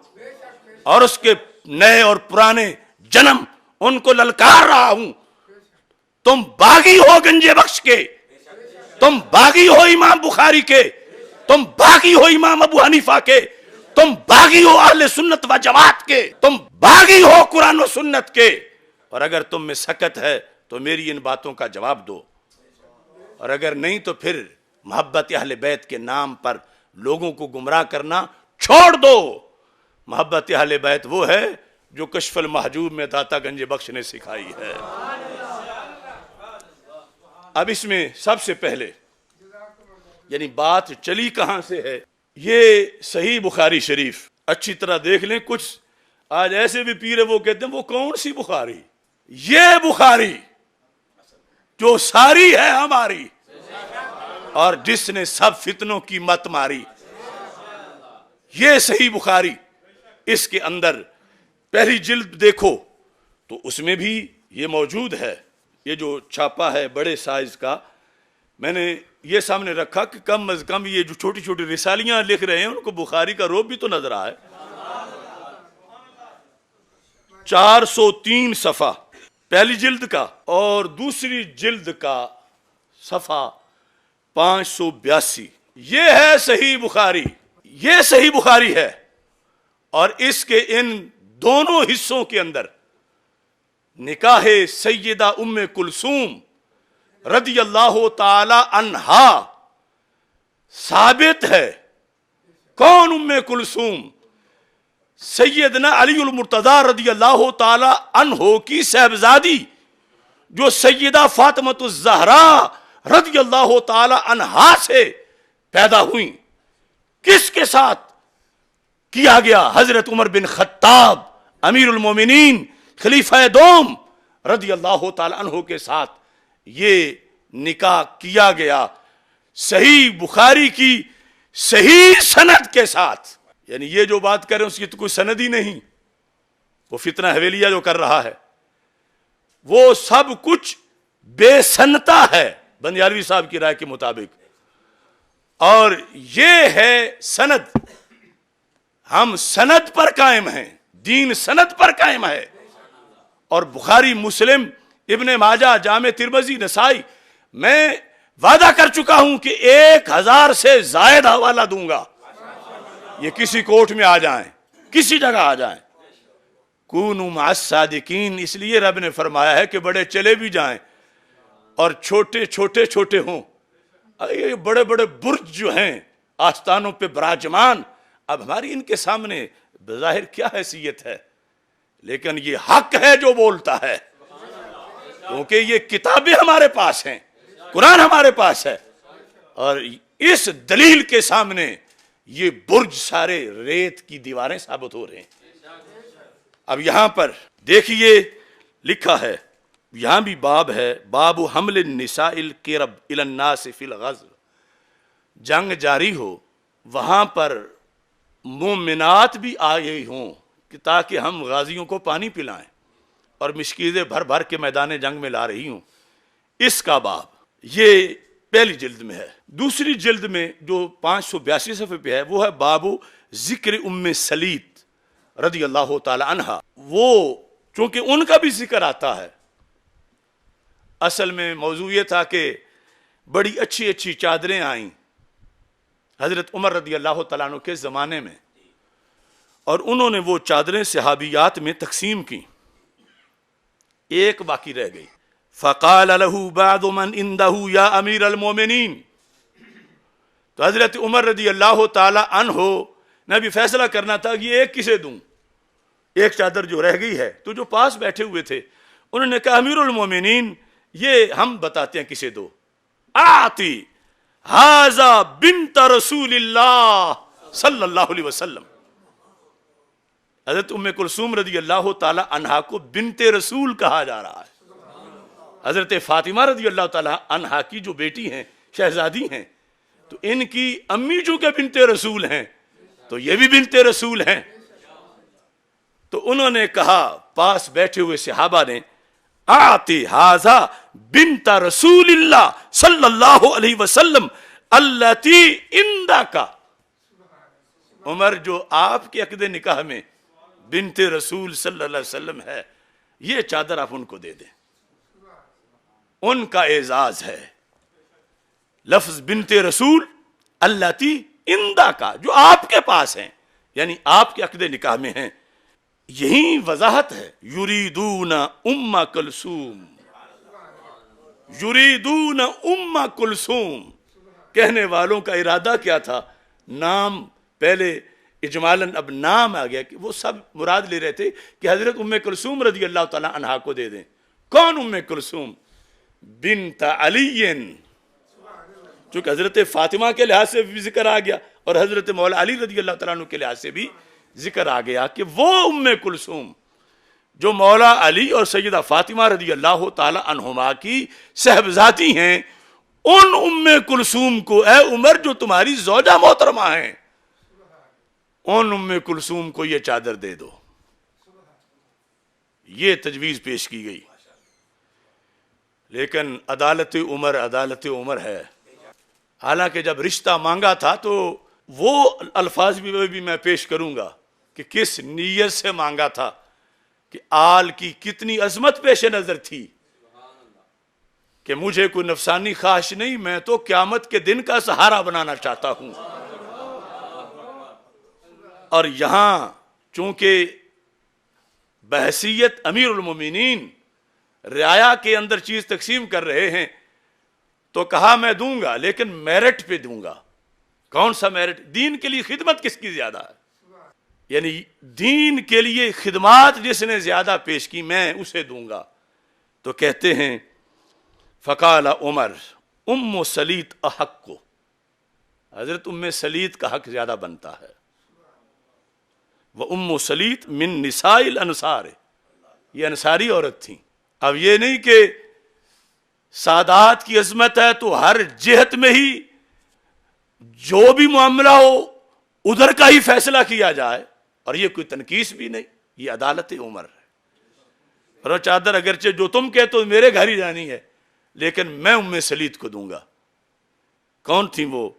اور اس کے نئے اور پرانے جنم ان کو للکار رہا ہوں۔ تم باغی ہو گنجے بخش کے، تم باغی ہو امام بخاری کے، تم باغی ہو امام ابو حنیفہ کے، تم باغی ہو اہل سنت و جماعت کے، تم باغی ہو قرآن و سنت کے، اور اگر تم میں سکت ہے تو میری ان باتوں کا جواب دو، اور اگر نہیں تو پھر محبت اہل بیت کے نام پر لوگوں کو گمراہ کرنا چھوڑ دو۔ محبت اہل بیت وہ ہے جو کشف المحجوب میں داتا گنج بخش نے سکھائی ہے۔ اب اس میں سب سے پہلے یعنی بات چلی کہاں سے ہے، یہ صحیح بخاری شریف اچھی طرح دیکھ لیں۔ کچھ آج ایسے بھی پیر وہ کہتے ہیں وہ کون سی بخاری؟ یہ بخاری جو ساری ہے ہماری، اور جس نے سب فتنوں کی مت ماری، یہ صحیح بخاری۔ اس کے اندر پہلی جلد دیکھو تو اس میں بھی یہ موجود ہے، یہ جو چھاپا ہے بڑے سائز کا، میں نے یہ سامنے رکھا کہ کم از کم یہ جو چھوٹی چھوٹی رسالیاں لکھ رہے ہیں ان کو بخاری کا روب بھی تو نظر آئے۔ 403 صفحہ پہلی جلد کا، اور دوسری جلد کا صفحہ 582، یہ ہے صحیح بخاری، یہ صحیح بخاری ہے۔ اور اس کے ان دونوں حصوں کے اندر نکاح سیدہ ام کلثوم رضی اللہ تعالی عنہا ثابت ہے۔ کون ام کلثوم؟ سیدنا علی المرتضی رضی اللہ تعالی عنہ کی صاحبزادی، جو سیدہ فاطمۃ الزہرا رضی اللہ تعالی عنہا سے پیدا ہوئیں۔ کس کے ساتھ کیا گیا؟ حضرت عمر بن خطاب امیر المومنین خلیفہ دوم رضی اللہ تعالی عنہ کے ساتھ یہ نکاح کیا گیا۔ صحیح بخاری کی صحیح سند کے ساتھ. یعنی یہ جو بات کر رہے ہیں اس کی تو کوئی سند ہی نہیں. وہ فتنہ حویلیہ جو کر رہا ہے وہ سب کچھ بے سنتا ہے بندیالوی صاحب کی رائے کے مطابق. اور یہ ہے سند. ہم سند پر قائم ہیں, دین سند پر قائم ہے. اور بخاری, مسلم, ابن ماجہ, جامع ترمذی, نسائی, میں وعدہ کر چکا ہوں کہ 1000 سے زائد حوالہ دوں گا. یہ کسی کوٹ میں آ جائیں, کسی جگہ آ جائیں. کونوا مع الصادقین, اس لیے رب نے فرمایا ہے کہ بڑے چلے بھی جائیں اور چھوٹے چھوٹے چھوٹے ہوں. یہ بڑے بڑے برج جو ہیں آستانوں پہ براجمان, اب ہماری ان کے سامنے بظاہر کیا حیثیت ہے, لیکن یہ حق ہے جو بولتا ہے, کیونکہ یہ کتابیں ہمارے پاس ہیں, قرآن ہمارے پاس ہے. اور اس دلیل کے سامنے یہ برج سارے ریت کی دیواریں ثابت ہو رہے ہیں. اب یہاں پر دیکھیے لکھا ہے, یہاں بھی باب ہے, باب حمل النساء الکرب الی الناس فی الغزو. جنگ جاری ہو, وہاں پر مومنات بھی آئی ہوں کہ تاکہ ہم غازیوں کو پانی پلائیں, اور مشکیزیں بھر بھر کے میدان جنگ میں لا رہی ہوں. اس کا باب یہ پہلی جلد میں ہے. دوسری جلد میں جو 582 صفحے پہ ہے وہ ہے باب ذکر ام سلیت رضی اللہ تعالی عنہ. وہ چونکہ ان کا بھی ذکر آتا ہے. اصل میں موضوع یہ تھا کہ بڑی اچھی اچھی چادریں آئیں حضرت عمر رضی اللہ تعالیٰ عنہ کے زمانے میں, اور انہوں نے وہ چادریں صحابیات میں تقسیم کی. ایک باقی رہ گئی. فقال له بعض من عنده یا امیر المومنین. تو حضرت عمر رضی اللہ تعالیٰ عنہ نے بھی فیصلہ کرنا تھا کہ یہ ایک کسے دوں, ایک چادر جو رہ گئی ہے. تو جو پاس بیٹھے ہوئے تھے انہوں نے کہا امیر المومنین یہ ہم بتاتے ہیں کسے دو. آتی ھذا بنت رسول اللہ صلی اللہ علیہ وسلم. حضرت ام کلثوم رضی اللہ تعالی عنہا کو بنت رسول کہا جا رہا ہے. حضرت فاطمہ رضی اللہ تعالی عنہا کی جو بیٹی ہیں, شہزادی ہیں, تو ان کی امی جو کہ بنت رسول ہیں تو یہ بھی بنت رسول ہیں. تو انہوں نے کہا پاس بیٹھے ہوئے صحابہ نے, آتی ھذا بنت رسول اللہ صلی اللہ علیہ وسلم التی عندک. عمر جو آپ کے عقد نکاح میں بنت رسول صلی اللہ علیہ وسلم ہے, یہ چادر آپ ان کو دے دیں. ان کا اعزاز ہے. لفظ بنت رسول التی عندک, جو آپ کے پاس ہیں, یعنی آپ کے عقد نکاح میں ہیں. یہی وضاحت ہے. یریدون ام کلثوم, یریدون ام کلثوم. کہنے والوں کا ارادہ کیا تھا؟ نام پہلے اجمالاً اب نام آ گیا کہ وہ سب مراد لے رہے تھے کہ حضرت ام کلثوم رضی اللہ تعالی عنہا کو دے دیں. کون ام کلثوم؟ بنت علی. چونکہ حضرت فاطمہ کے لحاظ سے بھی ذکر آ گیا اور حضرت مولا علی رضی اللہ تعالیٰ عنہ کے لحاظ سے بھی ذکر آ گیا کہ وہ ام کلثوم جو مولا علی اور سیدہ فاطمہ رضی اللہ تعالی عنہما کی صاحبزادی ہیں, ان ام کلثوم کو اے عمر جو تمہاری زوجہ محترمہ ہیں, ان ام کلثوم کو یہ چادر دے دو. یہ تجویز پیش کی گئی. لیکن عدالت عمر ہے. حالانکہ جب رشتہ مانگا تھا تو وہ الفاظ بھی میں پیش کروں گا کہ کس نیت سے مانگا تھا, کہ آل کی کتنی عظمت پیش نظر تھی کہ مجھے کوئی نفسانی خواہش نہیں, میں تو قیامت کے دن کا سہارا بنانا چاہتا ہوں. اور یہاں چونکہ بحیثیت امیر المومنین رعایا کے اندر چیز تقسیم کر رہے ہیں تو کہا میں دوں گا, لیکن میرٹ پہ دوں گا. کون سا میرٹ؟ دین کے لیے خدمت کس کی زیادہ ہے, یعنی دین کے لیے خدمات جس نے زیادہ پیش کی میں اسے دوں گا. تو کہتے ہیں فقال عمر ام سلیت احق کو, حضرت ام سلیت کا حق زیادہ بنتا ہے. وہ ام سلیت من نساء الانصار, یہ انصاری عورت تھیں. اب یہ نہیں کہ سادات کی عظمت ہے تو ہر جہت میں ہی جو بھی معاملہ ہو ادھر کا ہی فیصلہ کیا جائے، اور یہ کوئی تنقیص بھی نہیں، یہ عدالت عمر ہے۔ اور چادر اگرچہ جو تم کہتے ہو میرے گھر ہی جانی ہے، لیکن میں ام سلیت کو دوں گا۔ کون تھی وہ؟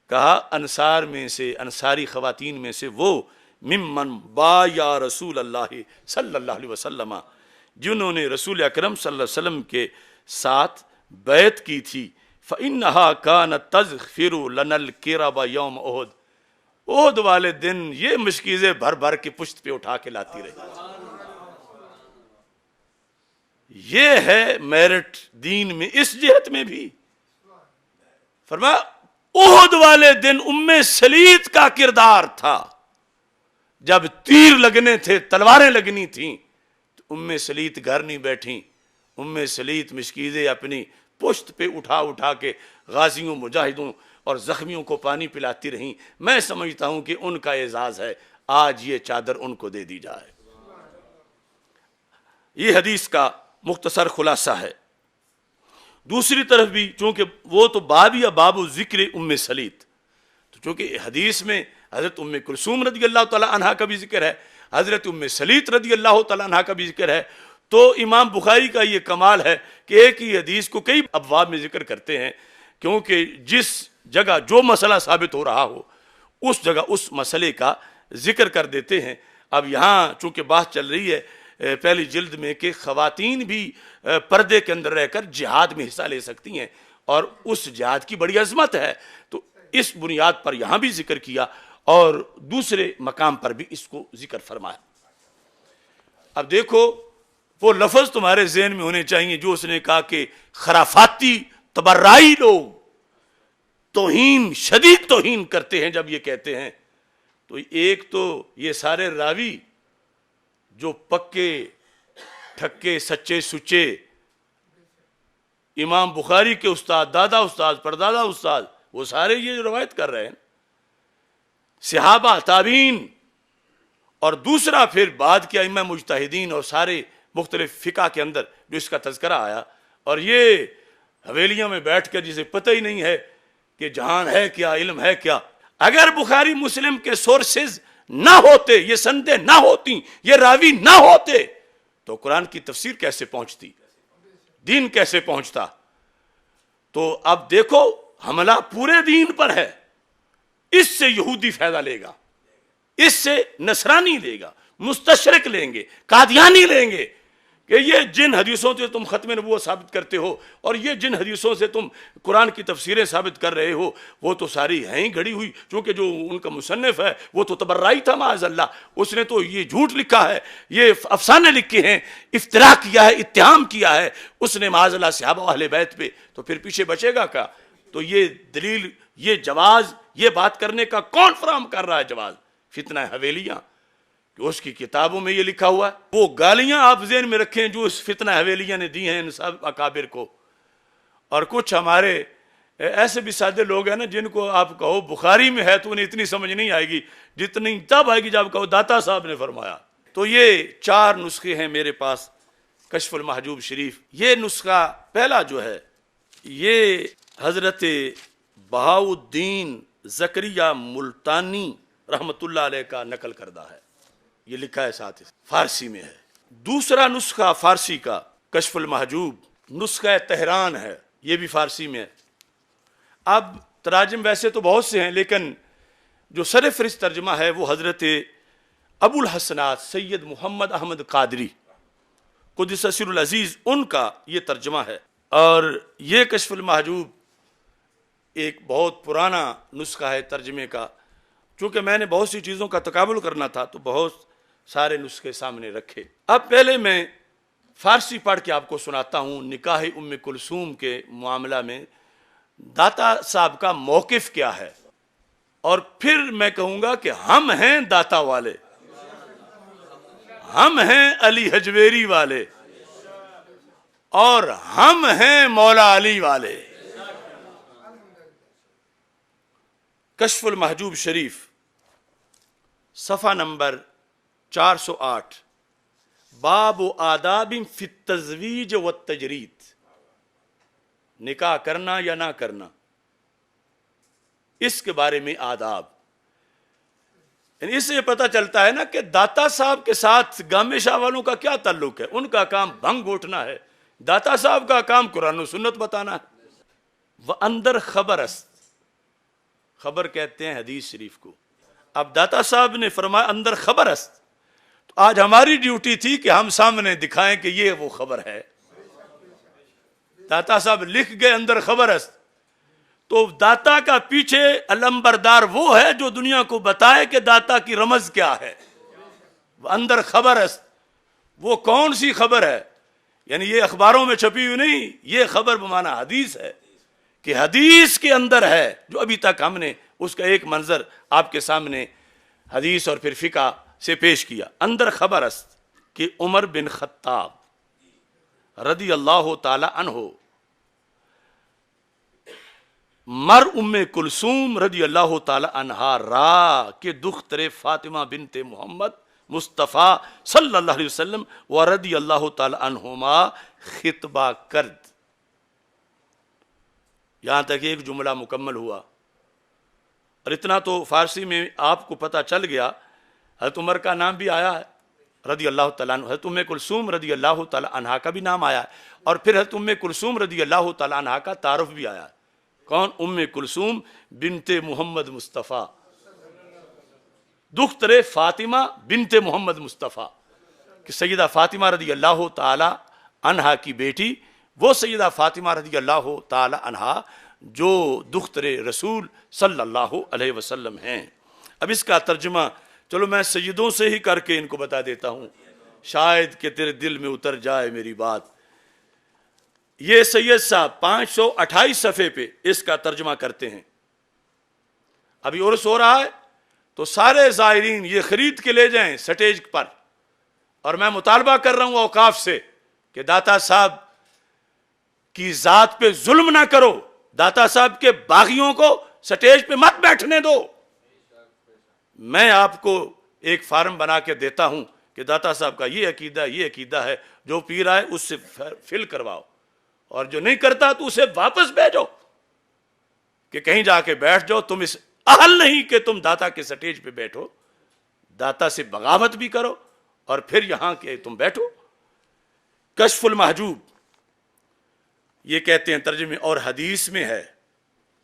کہا انصار میں سے، انصاری خواتین میں سے وہ ممن با یا رسول اللہ صلی اللہ علیہ وسلم، جنہوں نے رسول اکرم صلی اللہ علیہ وسلم کے ساتھ بیعت کی تھی۔ فَإِنَّهَا كَانَتْ تَزْخِرُ لَنَا الْكِرَبَ يَوْمَ احد، احد والے دن یہ مشکیزیں بھر بھر کے پشت پہ اٹھا کے لاتی رہی۔ یہ ہے میرٹ دین میں، اس جہت میں بھی فرمایا احد والے دن ام سلیت کا کردار تھا، جب تیر لگنے تھے، تلواریں لگنی تھیں، تو ام سلیت گھر نہیں بیٹھیں، ام سلیت مشکیزیں اپنی پشت پہ اٹھا اٹھا کے غازیوں، مجاہدوں اور زخمیوں کو پانی پلاتی رہیں۔ میں سمجھتا ہوں کہ ان کا اعزاز ہے، آج یہ چادر ان کو دے دی جائے۔ یہ حدیث کا مختصر خلاصہ ہے۔ دوسری طرف بھی چونکہ وہ تو باب یا باب ذکر ام سلیت، تو چونکہ حدیث میں حضرت ام کلثوم رضی اللہ تعالی عنہا کا بھی ذکر ہے، حضرت ام سلیت رضی اللہ تعالی عنہا کا بھی ذکر ہے، تو امام بخاری کا یہ کمال ہے کہ ایک ہی حدیث کو کئی ابواب میں ذکر کرتے ہیں، کیونکہ جس جگہ جو مسئلہ ثابت ہو رہا ہو اس جگہ اس مسئلے کا ذکر کر دیتے ہیں۔ اب یہاں چونکہ بات چل رہی ہے پہلی جلد میں کہ خواتین بھی پردے کے اندر رہ کر جہاد میں حصہ لے سکتی ہیں، اور اس جہاد کی بڑی عظمت ہے، تو اس بنیاد پر یہاں بھی ذکر کیا اور دوسرے مقام پر بھی اس کو ذکر فرمایا۔ اب دیکھو وہ لفظ تمہارے ذہن میں ہونے چاہیے جو اس نے کہا کہ خرافاتی تبرعی لوگ توہین، شدید توہین کرتے ہیں جب یہ کہتے ہیں، تو ایک تو یہ سارے راوی جو پکے ٹھکے سچے سچے امام بخاری کے استاد، دادا استاد، پردادا استاد، وہ سارے یہ روایت کر رہے ہیں، صحابہ، تابعین، اور دوسرا پھر بعد کے ائمہ مجتہدین اور سارے مختلف فقہ کے اندر جو اس کا تذکرہ آیا، اور یہ حویلیوں میں بیٹھ کر جسے پتہ ہی نہیں ہے کہ جہان ہے کیا، علم ہے کیا۔ اگر بخاری مسلم کے سورسز نہ ہوتے، یہ سندیں نہ ہوتی، یہ راوی نہ ہوتے، تو قرآن کی تفسیر کیسے پہنچتی، دین کیسے پہنچتا؟ تو اب دیکھو حملہ پورے دین پر ہے، اس سے یہودی فائدہ لے گا، اس سے نصرانی لے گا، مستشرق لیں گے، قادیانی لیں گے، کہ یہ جن حدیثوں سے تم ختم نبوت ثابت کرتے ہو اور یہ جن حدیثوں سے تم قرآن کی تفسیریں ثابت کر رہے ہو، وہ تو ساری ہیں ہی گھڑی ہوئی، چونکہ جو ان کا مصنف ہے وہ تو تبرعی تھا معاذ اللہ، اس نے تو یہ جھوٹ لکھا ہے، یہ افسانے لکھے ہیں، افتراء کیا ہے، اتہام کیا ہے اس نے معاذ اللہ صحابہ و اہل بیت پہ، تو پھر پیچھے بچے گا کیا؟ تو یہ دلیل، یہ جواز، یہ بات کرنے کا کون فراہم کر رہا ہے جواز؟ فتنہ حویلیاں، کہ اس کی کتابوں میں یہ لکھا ہوا ہے۔ وہ گالیاں آپ ذہن میں رکھیں جو اس فتنہ حویلیاں نے دی ہیں ان سب اکابر کو، اور کچھ ہمارے ایسے بھی سادے لوگ ہیں نا جن کو آپ کہو بخاری میں ہے تو انہیں اتنی سمجھ نہیں آئے گی جتنی تب آئے گی جب کہو داتا صاحب نے فرمایا۔ تو یہ 4 نسخے ہیں میرے پاس کشف المحجوب شریف۔ یہ نسخہ پہلا جو ہے یہ حضرت بہاؤالدین زکریا ملتانی رحمت اللہ علیہ کا نقل کردہ ہے، یہ لکھا ہے ساتھ فارسی میں ہے۔ دوسرا نسخہ فارسی کا کشف المحجوب نسخہ تہران ہے، یہ بھی فارسی میں ہے۔ اب تراجم ویسے تو بہت سے ہیں لیکن جو سر فہرست ترجمہ ہے وہ حضرت ابو الحسنات سید محمد احمد قادری قدس سر العزیز ان کا یہ ترجمہ ہے، اور یہ کشف المحجوب ایک بہت پرانا نسخہ ہے ترجمے کا، چونکہ میں نے بہت سی چیزوں کا تقابل کرنا تھا تو بہت سارے نسخے سامنے رکھے۔ اب پہلے میں فارسی پڑھ کے آپ کو سناتا ہوں نکاح ام کلثوم کے معاملہ میں داتا صاحب کا موقف کیا ہے، اور پھر میں کہوں گا کہ ہم ہیں داتا والے، ہم ہیں علی حجویری والے، اور ہم ہیں مولا علی والے۔ کشف المحجوب شریف صفحہ نمبر 408، باب آداب فی التزویج والتجرید، نکاح کرنا یا نہ کرنا۔ اس کے بارے میں آداب. یعنی اس سے یہ پتہ چلتا ہے نا کہ داتا صاحب کے ساتھ گامے شاہ والوں کا کیا تعلق ہے. ان کا کام بھنگ گھوٹنا ہے، داتا صاحب کا کام قرآن و سنت بتانا ہے. وہ اندر خبر است، خبر کہتے ہیں حدیث شریف کو. اب داتا صاحب نے فرمایا اندر خبر است، تو آج ہماری ڈیوٹی تھی کہ ہم سامنے دکھائیں کہ یہ وہ خبر ہے. داتا صاحب لکھ گئے اندر خبر است، تو داتا کا پیچھے علمبردار وہ ہے جو دنیا کو بتائے کہ داتا کی رمز کیا ہے. وہ اندر خبر است، وہ کون سی خبر ہے؟ یعنی یہ اخباروں میں چھپی ہوئی نہیں، یہ خبر بمعنی حدیث ہے، کہ حدیث کے اندر ہے. جو ابھی تک ہم نے اس کا ایک منظر آپ کے سامنے حدیث اور پھر فقہ سے پیش کیا. اندر خبر است کہ عمر بن خطاب رضی اللہ تعالی عنہ مر ام کلثوم رضی اللہ تعالی عنہا را کہ دختر فاطمہ بنت محمد مصطفیٰ صلی اللہ علیہ وسلم و رضی اللہ تعالی عنہما خطبہ کرد. یہاں تک ایک جملہ مکمل ہوا، اور اتنا تو فارسی میں آپ کو پتہ چل گیا. حضرت عمر کا نام بھی آیا ہے رضی اللہ تعالیٰ عنہ، حضرت ام کلثوم رضی اللہ تعالیٰ عنہا کا بھی نام آیا ہے، اور پھر حضرت ام کلثوم رضی اللہ تعالیٰ عنہا کا تعارف بھی آیا ہے. کون؟ ام کلثوم بنت محمد مصطفیٰ، دختر فاطمہ بنت محمد مصطفیٰ، کہ سیدہ فاطمہ رضی اللہ تعالی عنہا کی بیٹی، وہ سیدہ فاطمہ رضی اللہ تعالی عنہا جو دختر رسول صلی اللہ علیہ وسلم ہیں. اب اس کا ترجمہ چلو میں سیدوں سے ہی کر کے ان کو بتا دیتا ہوں، شاید کہ تیرے دل میں اتر جائے میری بات. یہ سید صاحب 528 صفحے پہ اس کا ترجمہ کرتے ہیں. ابھی عرس ہو رہا ہے تو سارے زائرین یہ خرید کے لے جائیں سٹیج پر، اور میں مطالبہ کر رہا ہوں اوقاف سے کہ داتا صاحب کی ذات پہ ظلم نہ کرو، داتا صاحب کے باغیوں کو سٹیج پہ مت بیٹھنے دو. میں آپ کو ایک فارم بنا کے دیتا ہوں کہ داتا صاحب کا یہ عقیدہ ہے، جو پی رہا ہے اس سے فل کرواؤ، اور جو نہیں کرتا تو اسے واپس بھیجو کہ کہیں جا کے بیٹھ جاؤ. تم اس اہل نہیں کہ تم داتا کے سٹیج پہ بیٹھو، داتا سے بغاوت بھی کرو اور پھر یہاں کے تم بیٹھو. کشف المحجوب یہ کہتے ہیں ترجمے، اور حدیث میں ہے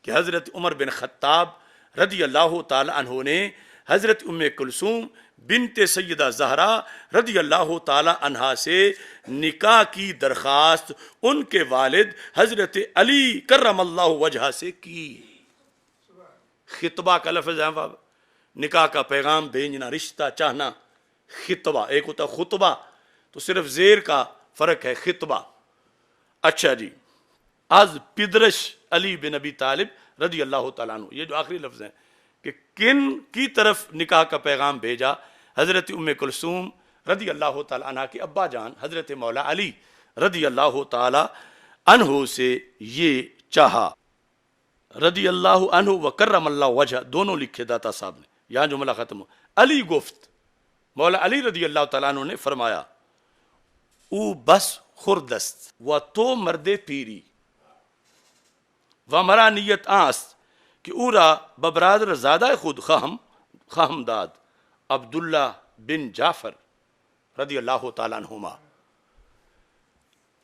کہ حضرت عمر بن خطاب رضی اللہ تعالی عنہ نے حضرت ام کلثوم بنت سیدہ زہرا رضی اللہ تعالی عنہا سے نکاح کی درخواست ان کے والد حضرت علی کرم اللہ وجہہ سے کی. خطبہ کا لفظ ہے، نکاح کا پیغام بھیجنا، رشتہ چاہنا. خطبہ ایک ہوتا خطبہ، تو صرف زیر کا فرق ہے، خطبہ. اچھا جی، از پدرش علی بن ابی طالب رضی اللہ تعالیٰ عنہ، یہ جو آخری لفظ ہیں کہ کن کی طرف نکاح کا پیغام بھیجا؟ حضرت ام کلثوم رضی اللہ تعالیٰ عنہ کے ابا جان حضرت مولا علی رضی اللہ تعالیٰ عنہ سے یہ چاہا. رضی اللہ عنہ و کرم اللہ وجہ دونوں لکھے داتا صاحب نے. یہاں جملہ ختم ہو. علی گفت، مولا علی رضی اللہ تعالیٰ عنہ نے فرمایا، او بس خردست و تو مرد پیری و مرا نیت آست کہ او را ببرادر زادہ خود خواہم داد عبداللہ بن جعفر رضی اللہ تعالیٰ عنہما.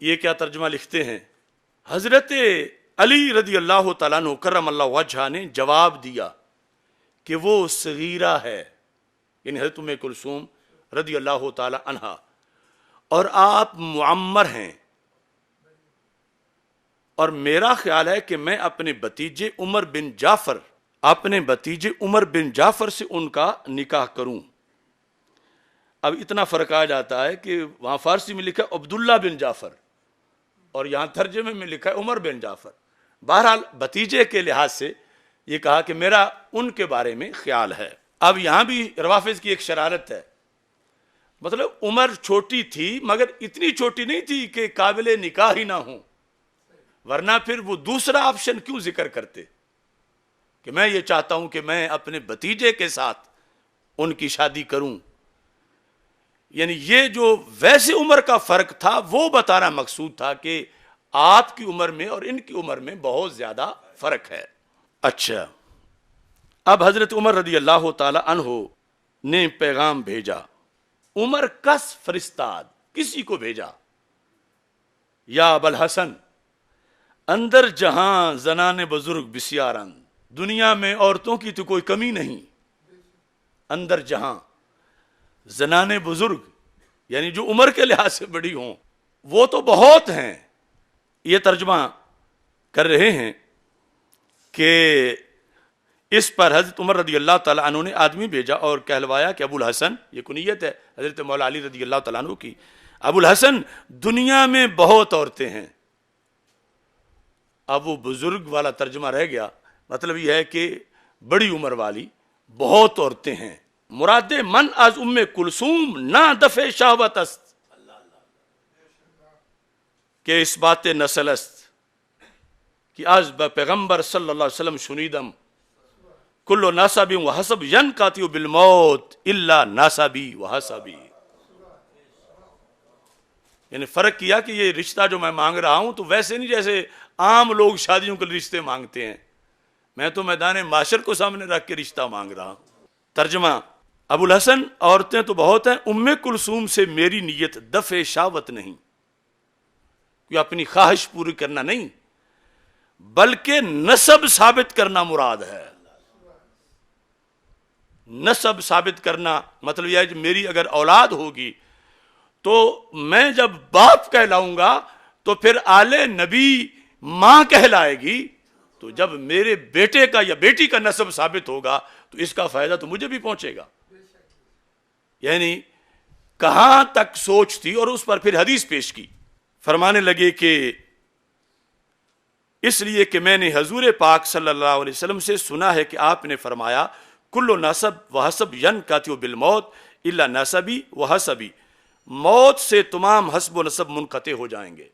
یہ کیا ترجمہ لکھتے ہیں؟ حضرت علی رضی اللہ تعالیٰ عنہ کرم اللہ وجہہ نے جواب دیا کہ وہ صغیرہ ہے، یعنی حضرت ام کلثوم رضی اللہ تعالیٰ عنہ، اور آپ معمر ہیں، اور میرا خیال ہے کہ میں اپنے بھتیجے عمر بن جعفر سے ان کا نکاح کروں. اب اتنا فرق آ جاتا ہے کہ وہاں فارسی میں لکھا عبداللہ بن جعفر اور یہاں ترجمے میں لکھا ہے عمر بن جعفر. بہرحال بھتیجے کے لحاظ سے یہ کہا کہ میرا ان کے بارے میں خیال ہے. اب یہاں بھی روافظ کی ایک شرارت ہے، مطلب عمر چھوٹی تھی مگر اتنی چھوٹی نہیں تھی کہ قابل نکاح ہی نہ ہوں، ورنہ پھر وہ دوسرا آپشن کیوں ذکر کرتے کہ میں یہ چاہتا ہوں کہ میں اپنے بھتیجے کے ساتھ ان کی شادی کروں. یعنی یہ جو ویسے عمر کا فرق تھا وہ بتانا مقصود تھا کہ آپ کی عمر میں اور ان کی عمر میں بہت زیادہ فرق ہے. اچھا، اب حضرت عمر رضی اللہ تعالی عنہ نے پیغام بھیجا. عمر کس فرستاد, کسی کو بھیجا, یا ابوالحسن اندر جہاں زنان بزرگ بسیارند, دنیا میں عورتوں کی تو کوئی کمی نہیں, اندر جہاں زنان بزرگ یعنی جو عمر کے لحاظ سے بڑی ہوں وہ تو بہت ہیں. یہ ترجمہ کر رہے ہیں کہ اس پر حضرت عمر رضی اللہ تعالیٰ عنہ نے آدمی بھیجا اور کہلوایا کہ ابوالحسن, یہ کنیت ہے حضرت مولا علی رضی اللہ تعالیٰ عنہ کی, ابوالحسن دنیا میں بہت عورتیں ہیں. اب وہ بزرگ والا ترجمہ رہ گیا, مطلب یہ ہے کہ بڑی عمر والی بہت عورتیں ہیں. مراد من از ام کلثوم نہ دفع شہوت است, کہ اس بات نسل است کہ از با پیغمبر صلی اللہ علیہ وسلم شنیدم کل ناسبی و حسب ینقاطع بالموت الا ناسبی و حسبی. یعنی فرق کیا کہ یہ رشتہ جو میں مانگ رہا ہوں تو ویسے نہیں جیسے عام لوگ شادیوں کے رشتے مانگتے ہیں, میں تو میدان معاشر کو سامنے رکھ کے رشتہ مانگ رہا ہوں. ترجمہ, ابوالحسن عورتیں تو بہت ہیں, ام کلثوم سے میری نیت دفع شہوت نہیں, کہ اپنی خواہش پوری کرنا نہیں بلکہ نسب ثابت کرنا مراد ہے. نسب ثابت کرنا مطلب یہ ہے کہ میری اگر اولاد ہوگی تو میں جب باپ کہلاؤں گا تو پھر آل نبی ماں کہلائے گی, تو جب میرے بیٹے کا یا بیٹی کا نسب ثابت ہوگا تو اس کا فائدہ تو مجھے بھی پہنچے گا. یعنی کہاں تک سوچ تھی, اور اس پر پھر حدیث پیش کی. فرمانے لگے کہ اس لیے کہ میں نے حضور پاک صلی اللہ علیہ وسلم سے سنا ہے کہ آپ نے فرمایا کل نسب و حسب ینقطع بالموت الا نسبی و حسبی, موت سے تمام حسب و نسب منقطع ہو جائیں گے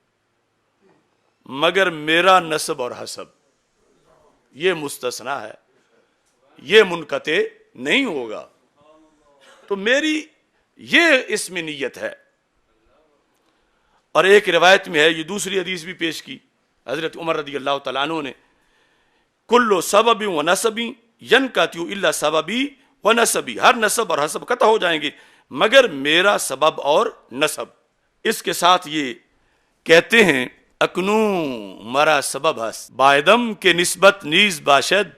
مگر میرا نسب اور حسب یہ مستثنا ہے, یہ منقطع نہیں ہوگا. تو میری یہ اس میں نیت ہے. اور ایک روایت میں ہے, یہ دوسری حدیث بھی پیش کی حضرت عمر رضی اللہ تعالیٰ عنہ نے, کل سبب و نسبی ینقطع الا سببی و نسبی, ہر نسب اور حسب قطع ہو جائیں گے مگر میرا سبب اور نسب. اس کے ساتھ یہ کہتے ہیں اکنو مرا سبب ہس بائدم کے نسبت نیز باشد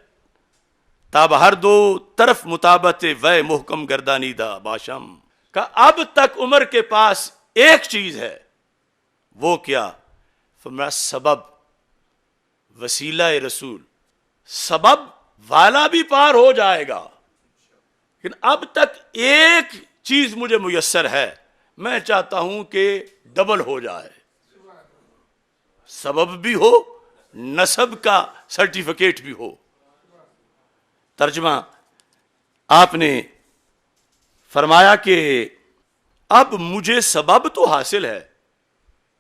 تاب ہر دو طرف مطابت وے محکم گردانیدہ باشم. کہ اب تک عمر کے پاس ایک چیز ہے, وہ کیا؟ فرمایا سبب, وسیلہ رسول. سبب والا بھی پار ہو جائے گا لیکن اب تک ایک چیز مجھے میسر ہے, میں چاہتا ہوں کہ ڈبل ہو جائے, سبب بھی ہو نسب کا سرٹیفکیٹ بھی ہو. ترجمہ, آپ نے فرمایا کہ اب مجھے سبب تو حاصل ہے,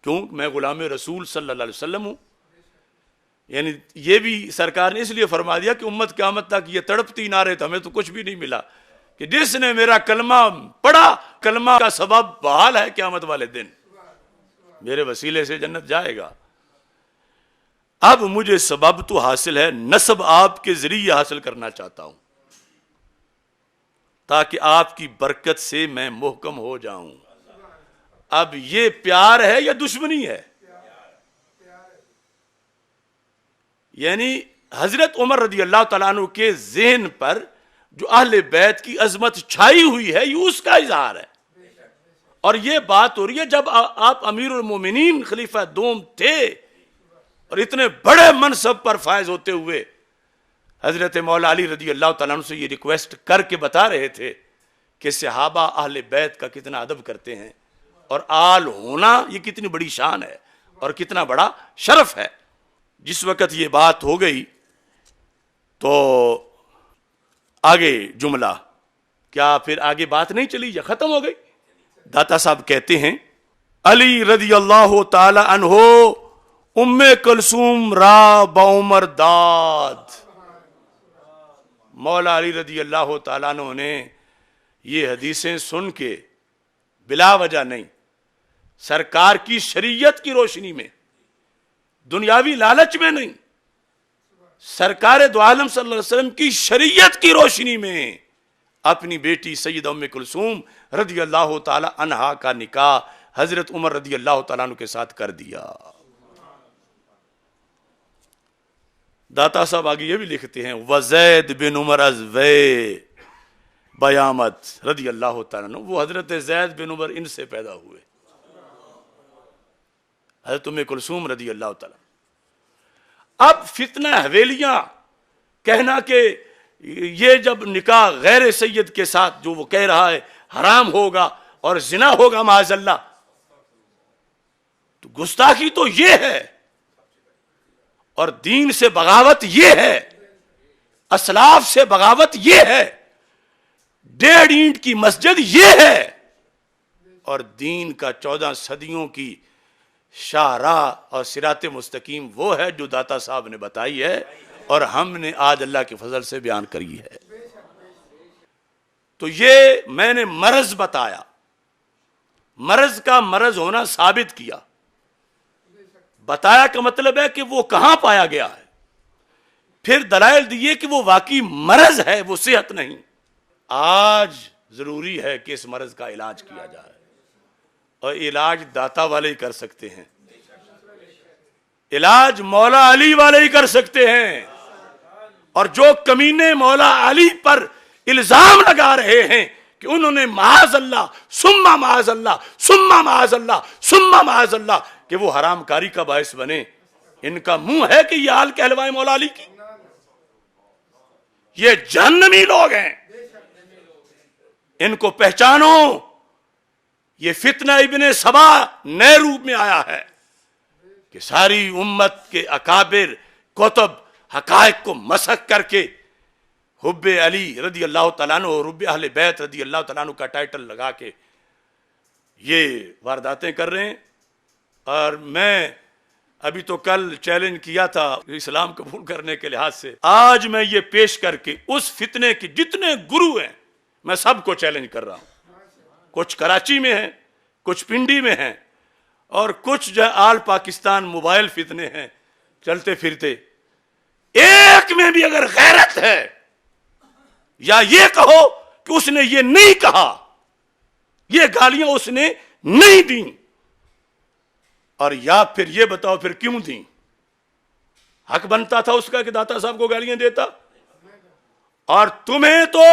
کیوں میں غلام رسول صلی اللہ علیہ وسلم ہوں. یعنی یہ بھی سرکار نے اس لیے فرما دیا کہ امت قیامت تک یہ تڑپتی نہ رہے تو ہمیں تو کچھ بھی نہیں ملا, کہ جس نے میرا کلمہ پڑھا کلمہ کا سبب بحال ہے قیامت والے دن, میرے وسیلے سے جنت جائے گا. اب مجھے سبب تو حاصل ہے, نسب آپ کے ذریعے حاصل کرنا چاہتا ہوں تاکہ آپ کی برکت سے میں محکم ہو جاؤں. اب یہ پیار ہے یا دشمنی ہے؟ یعنی حضرت عمر رضی اللہ تعالیٰ عنہ کے ذہن پر جو اہل بیت کی عظمت چھائی ہوئی ہے یہ اس کا اظہار ہے. اور یہ بات ہو رہی ہے جب آپ امیر المومنین خلیفہ دوم تھے اور اتنے بڑے منصب پر فائز ہوتے ہوئے حضرت مولا علی رضی اللہ تعالیٰ عنہ سے یہ ریکویسٹ کر کے بتا رہے تھے کہ صحابہ اہل بیت کا کتنا ادب کرتے ہیں اور آل ہونا یہ کتنی بڑی شان ہے اور کتنا بڑا شرف ہے. جس وقت یہ بات ہو گئی تو آگے جملہ, کیا پھر آگے بات نہیں چلی یا ختم ہو گئی؟ داتا صاحب کہتے ہیں علی رضی اللہ تعالی عنہ ام کلثوم را بعمر داد. مولا علی رضی اللہ تعالیٰ عنہ نے یہ حدیثیں سن کے بلا وجہ نہیں, سرکار کی شریعت کی روشنی میں, دنیاوی لالچ میں نہیں, سرکار دو عالم صلی اللہ علیہ وسلم کی شریعت کی روشنی میں اپنی بیٹی سیدہ ام کلثوم رضی اللہ تعالی عنہا کا نکاح حضرت عمر رضی اللہ تعالیٰ عنہ کے ساتھ کر دیا۔ داتا صاحب آگے یہ بھی لکھتے ہیں وزید بن عمر از وے بیامت رضی اللہ تعالیٰ عنہ، وہ حضرت زید بن عمر ان سے پیدا ہوئے، حضرت ام کلثوم رضی اللہ تعالیٰ۔ اب فتنہ حویلیاں کہنا کہ یہ جب نکاح غیر سید کے ساتھ جو وہ کہہ رہا ہے حرام ہوگا اور زنا ہوگا معاذ اللہ، تو گستاخی تو یہ ہے، اور دین سے بغاوت یہ ہے، اسلاف سے بغاوت یہ ہے، 1.5 اینٹ کی مسجد یہ ہے، اور دین کا 14 صدیوں کی شاہراہ اور صراط مستقیم وہ ہے جو داتا صاحب نے بتائی ہے اور ہم نے آج اللہ کے فضل سے بیان کری ہے۔ تو یہ میں نے مرض بتایا، مرض کا مرض ہونا ثابت کیا، بتایا کا مطلب ہے کہ وہ کہاں پایا گیا ہے، پھر دلائل دیے کہ وہ واقعی مرض ہے، وہ صحت نہیں۔ آج ضروری ہے کہ اس مرض کا علاج کیا جائے، اور علاج داتا والے ہی کر سکتے ہیں، علاج مولا علی والے ہی کر سکتے ہیں، اور جو کمینے مولا علی پر الزام لگا رہے ہیں کہ انہوں نے معاذ اللہ ثم معاذ اللہ ثم معاذ اللہ ثم معاذ اللہ کہ وہ حرام کاری کا باعث بنے، ان کا منہ ہے کہ یہ حال کہلوائے مولا علی کی؟ یہ جہنمی لوگ ہیں، ان کو پہچانو۔ یہ فتنہ ابن سبا نئے روپ میں آیا ہے کہ ساری امت کے اکابر کتب حقائق کو مسخ کر کے حب علی رضی اللہ تعالیٰ عنہ اور حب اہل بیت رضی اللہ تعالیٰ عنہ کا ٹائٹل لگا کے یہ وارداتیں کر رہے ہیں۔ اور میں ابھی تو کل چیلنج کیا تھا اسلام قبول کرنے کے لحاظ سے، آج میں یہ پیش کر کے اس فتنے کے جتنے گرو ہیں میں سب کو چیلنج کر رہا ہوں، کچھ کراچی میں ہیں، کچھ پنڈی میں ہیں، اور کچھ جو آل پاکستان موبائل فتنے ہیں چلتے پھرتے، ایک میں بھی اگر غیرت ہے یا یہ کہو کہ اس نے یہ نہیں کہا، یہ گالیاں اس نے نہیں دیں، اور یا پھر یہ بتاؤ پھر کیوں دیں؟ حق بنتا تھا اس کا کہ داتا صاحب کو گالیاں دیتا؟ اور تمہیں تو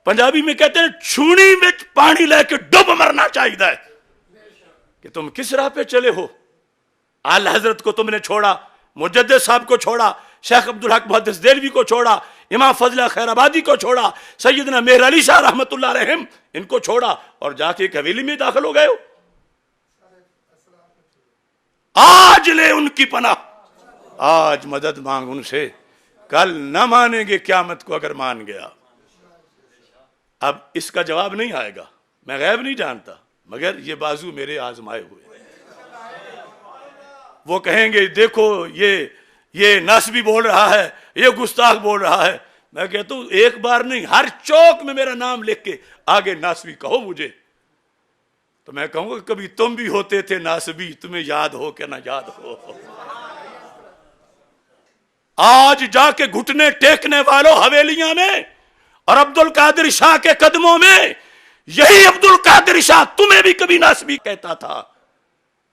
پنجابی میں کہتے ہیں چھونی میں پانی لے کے ڈب مرنا چاہیے کہ تم کس راہ پہ چلے ہو۔ اعلی حضرت کو تم نے چھوڑا، مجدد صاحب کو چھوڑا، شیخ عبدالحق محدث دہلوی کو چھوڑا، امام فضلہ خیر آبادی کو چھوڑا، سیدنا مہر علی شاہ رحمت اللہ علیہم ان کو چھوڑا، اور جا کے ایک حویلی میں داخل ہو گئے ہو۔ آج لے ان کی پناہ، آج مدد مانگ ان سے، کل نہ مانیں گے قیامت کو اگر مان گیا۔ اب اس کا جواب نہیں آئے گا، میں غیب نہیں جانتا، مگر یہ بازو میرے آزمائے ہوئے، وہ کہیں گے دیکھو یہ ناسبی بول رہا ہے، یہ گستاخ بول رہا ہے۔ میں کہتا ہوں ایک بار نہیں، ہر چوک میں میرا نام لکھ کے آگے ناسبی کہو مجھے، تو میں کہوں گا کبھی تم بھی ہوتے تھے ناسبی، تمہیں یاد ہو کہ نہ یاد ہو۔ آج جا کے گھٹنے ٹیکنے والوں حویلیاں میں اور عبد القادر شاہ کے قدموں میں، یہی عبد القادر شاہ تمہیں بھی کبھی ناسبی کہتا تھا،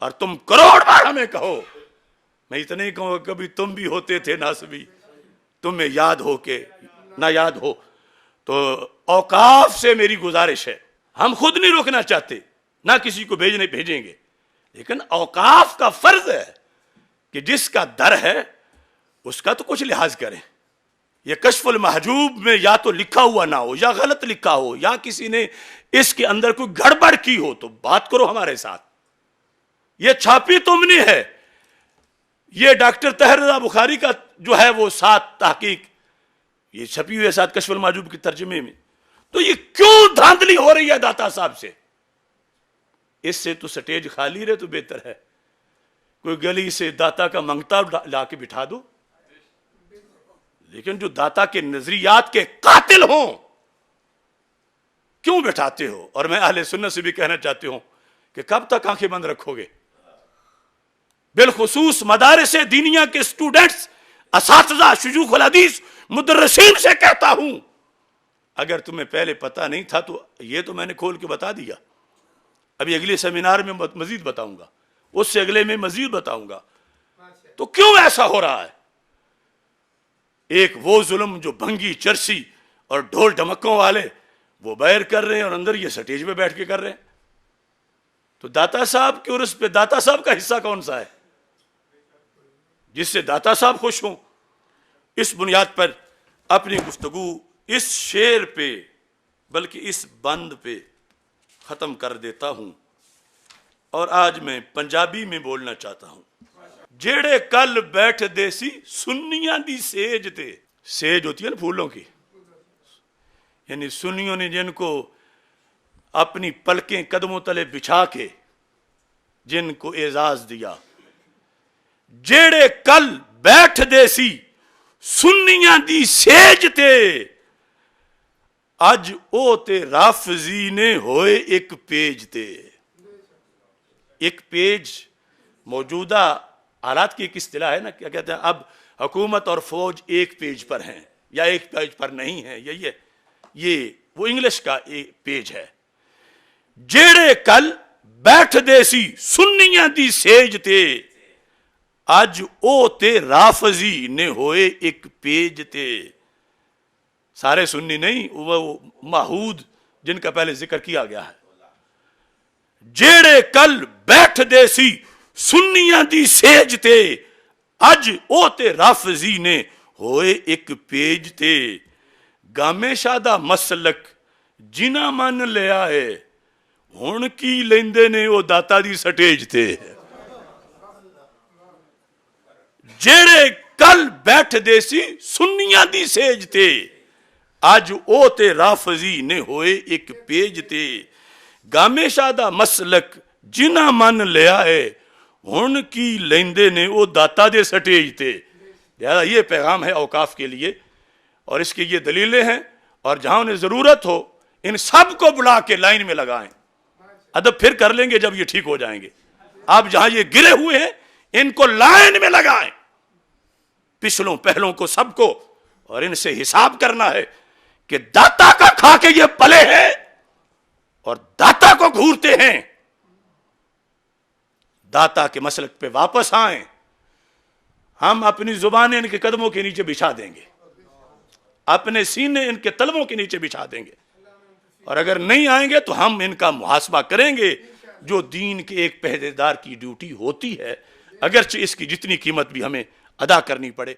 اور تم کروڑ بار ہمیں کہو، میں اتنے ہی کہوں گا کبھی تم بھی ہوتے تھے ناسبی، تمہیں یاد ہو کہ نہ یاد ہو۔ تو اوقاف سے میری گزارش ہے، ہم خود نہیں روکنا چاہتے، نہ کسی کو بھیجیں گے، لیکن اوقاف کا فرض ہے کہ جس کا در ہے اس کا تو کچھ لحاظ کریں۔ یہ کشف المحجوب میں یا تو لکھا ہوا نہ ہو، یا غلط لکھا ہو، یا کسی نے اس کے اندر کوئی گڑبڑ کی ہو، تو بات کرو ہمارے ساتھ۔ یہ چھاپی تم نے ہے، یہ ڈاکٹر طاہر رضا بخاری کا جو ہے وہ 7 تحقیق، یہ چھپی ہوئی ہے 7 کشف المحجوب کے ترجمے میں۔ تو یہ کیوں دھاندلی ہو رہی ہے داتا صاحب سے؟ اس سے تو سٹیج خالی رہے تو بہتر ہے، کوئی گلی سے داتا کا منگتا لا کے بٹھا دو، لیکن جو داتا کے نظریات کے قاتل ہوں کیوں بٹھاتے ہو؟ اور میں اہل سنت سے بھی کہنا چاہتی ہوں کہ کب تک آنکھیں بند رکھو گے؟ بالخصوص مدارس دینیا کے اسٹوڈنٹس اساتذہ شیوخ الحدیث مدرسین سے کہتا ہوں، اگر تمہیں پہلے پتہ نہیں تھا تو یہ تو میں نے کھول کے بتا دیا، ابھی اگلے سیمینار میں مزید بتاؤں گا، اس سے اگلے میں مزید بتاؤں گا۔ تو کیوں ایسا ہو رہا ہے؟ ایک وہ ظلم جو بھنگی چرسی اور ڈھول ڈھمکوں والے وہ باہر کر رہے ہیں اور اندر یہ سٹیج پہ بیٹھ کے کر رہے ہیں۔ تو داتا صاحب کے عرس پہ داتا صاحب کا حصہ کون سا ہے؟ جس سے داتا صاحب خوش ہوں۔ اس بنیاد پر اپنی گفتگو اس شعر پہ بلکہ اس بند پہ ختم کر دیتا ہوں، اور آج میں پنجابی میں بولنا چاہتا ہوں۔ جیڑے کل بیٹھ دیسی سنیاں دی سیج تے، سیج ہوتی ہے نا پھولوں کی، یعنی سنیوں نے جن کو اپنی پلکیں قدموں تلے بچھا کے جن کو اعزاز دیا، جیڑے کل بیٹھ دیسی سنیاں دی سیج تے، اج او تے رافضی نے ہوئے ایک پیج تے۔ ایک پیج موجودہ حالات کی ایک اصطلاح ہے نا، کیا کہتے ہیں، اب حکومت اور فوج ایک پیج پر ہیں یا ایک پیج پر نہیں ہیں، یہ وہ انگلش کا ایک پیج ہے۔ جیڑے کل بیٹھ دیسی سنیاں دی سیج تے، اج او تے رافضی نے ہوئے ایک پیج تے۔ سارے سنی نہیں، وہ ماحود جن کا پہلے ذکر کیا گیا ہے۔ جیڑے کل بیٹھ دیسی سنیاں دی سیج تے، اج او تے رافضی نے ہوئے ایک پیج تے۔ گامے شادہ مسلک جنہ من لیا ہے، ہن کی لیندے نے او داتا دی سٹیج تے۔ جیڑے کل بیٹھ دیسی سنیاں دی سیج تے، اج او تے رافضی نے ہوئے ایک پیج تے۔ گامے شادہ مسلک جنہ من لیا ہے، ہن کی لیندے نے او داتا دے سٹیج تے۔ لہذا یہ پیغام ہے اوقاف کے لیے، اور اس کی یہ دلیلیں ہیں، اور جہاں انہیں ضرورت ہو ان سب کو بلا کے لائن میں لگائیں۔ ادب پھر کر لیں گے جب یہ ٹھیک ہو جائیں گے۔ آپ جہاں یہ گرے ہوئے ہیں ان کو لائن میں لگائیں، پچھلوں پہلوں کو سب کو، اور ان سے حساب کرنا ہے کہ داتا کا کھا کے یہ پلے ہیں اور داتا کو گھورتے ہیں۔ داتا کے مسلک پہ واپس آئیں، ہم اپنی زبانیں ان کے قدموں کے نیچے بچھا دیں گے، اپنے سینے ان کے تلووں کے نیچے بچھا دیں گے، اور اگر نہیں آئیں گے تو ہم ان کا محاسبہ کریں گے، جو دین کے ایک پہرے دار کی ڈیوٹی ہوتی ہے، اگرچہ اس کی جتنی قیمت بھی ہمیں ادا کرنی پڑے۔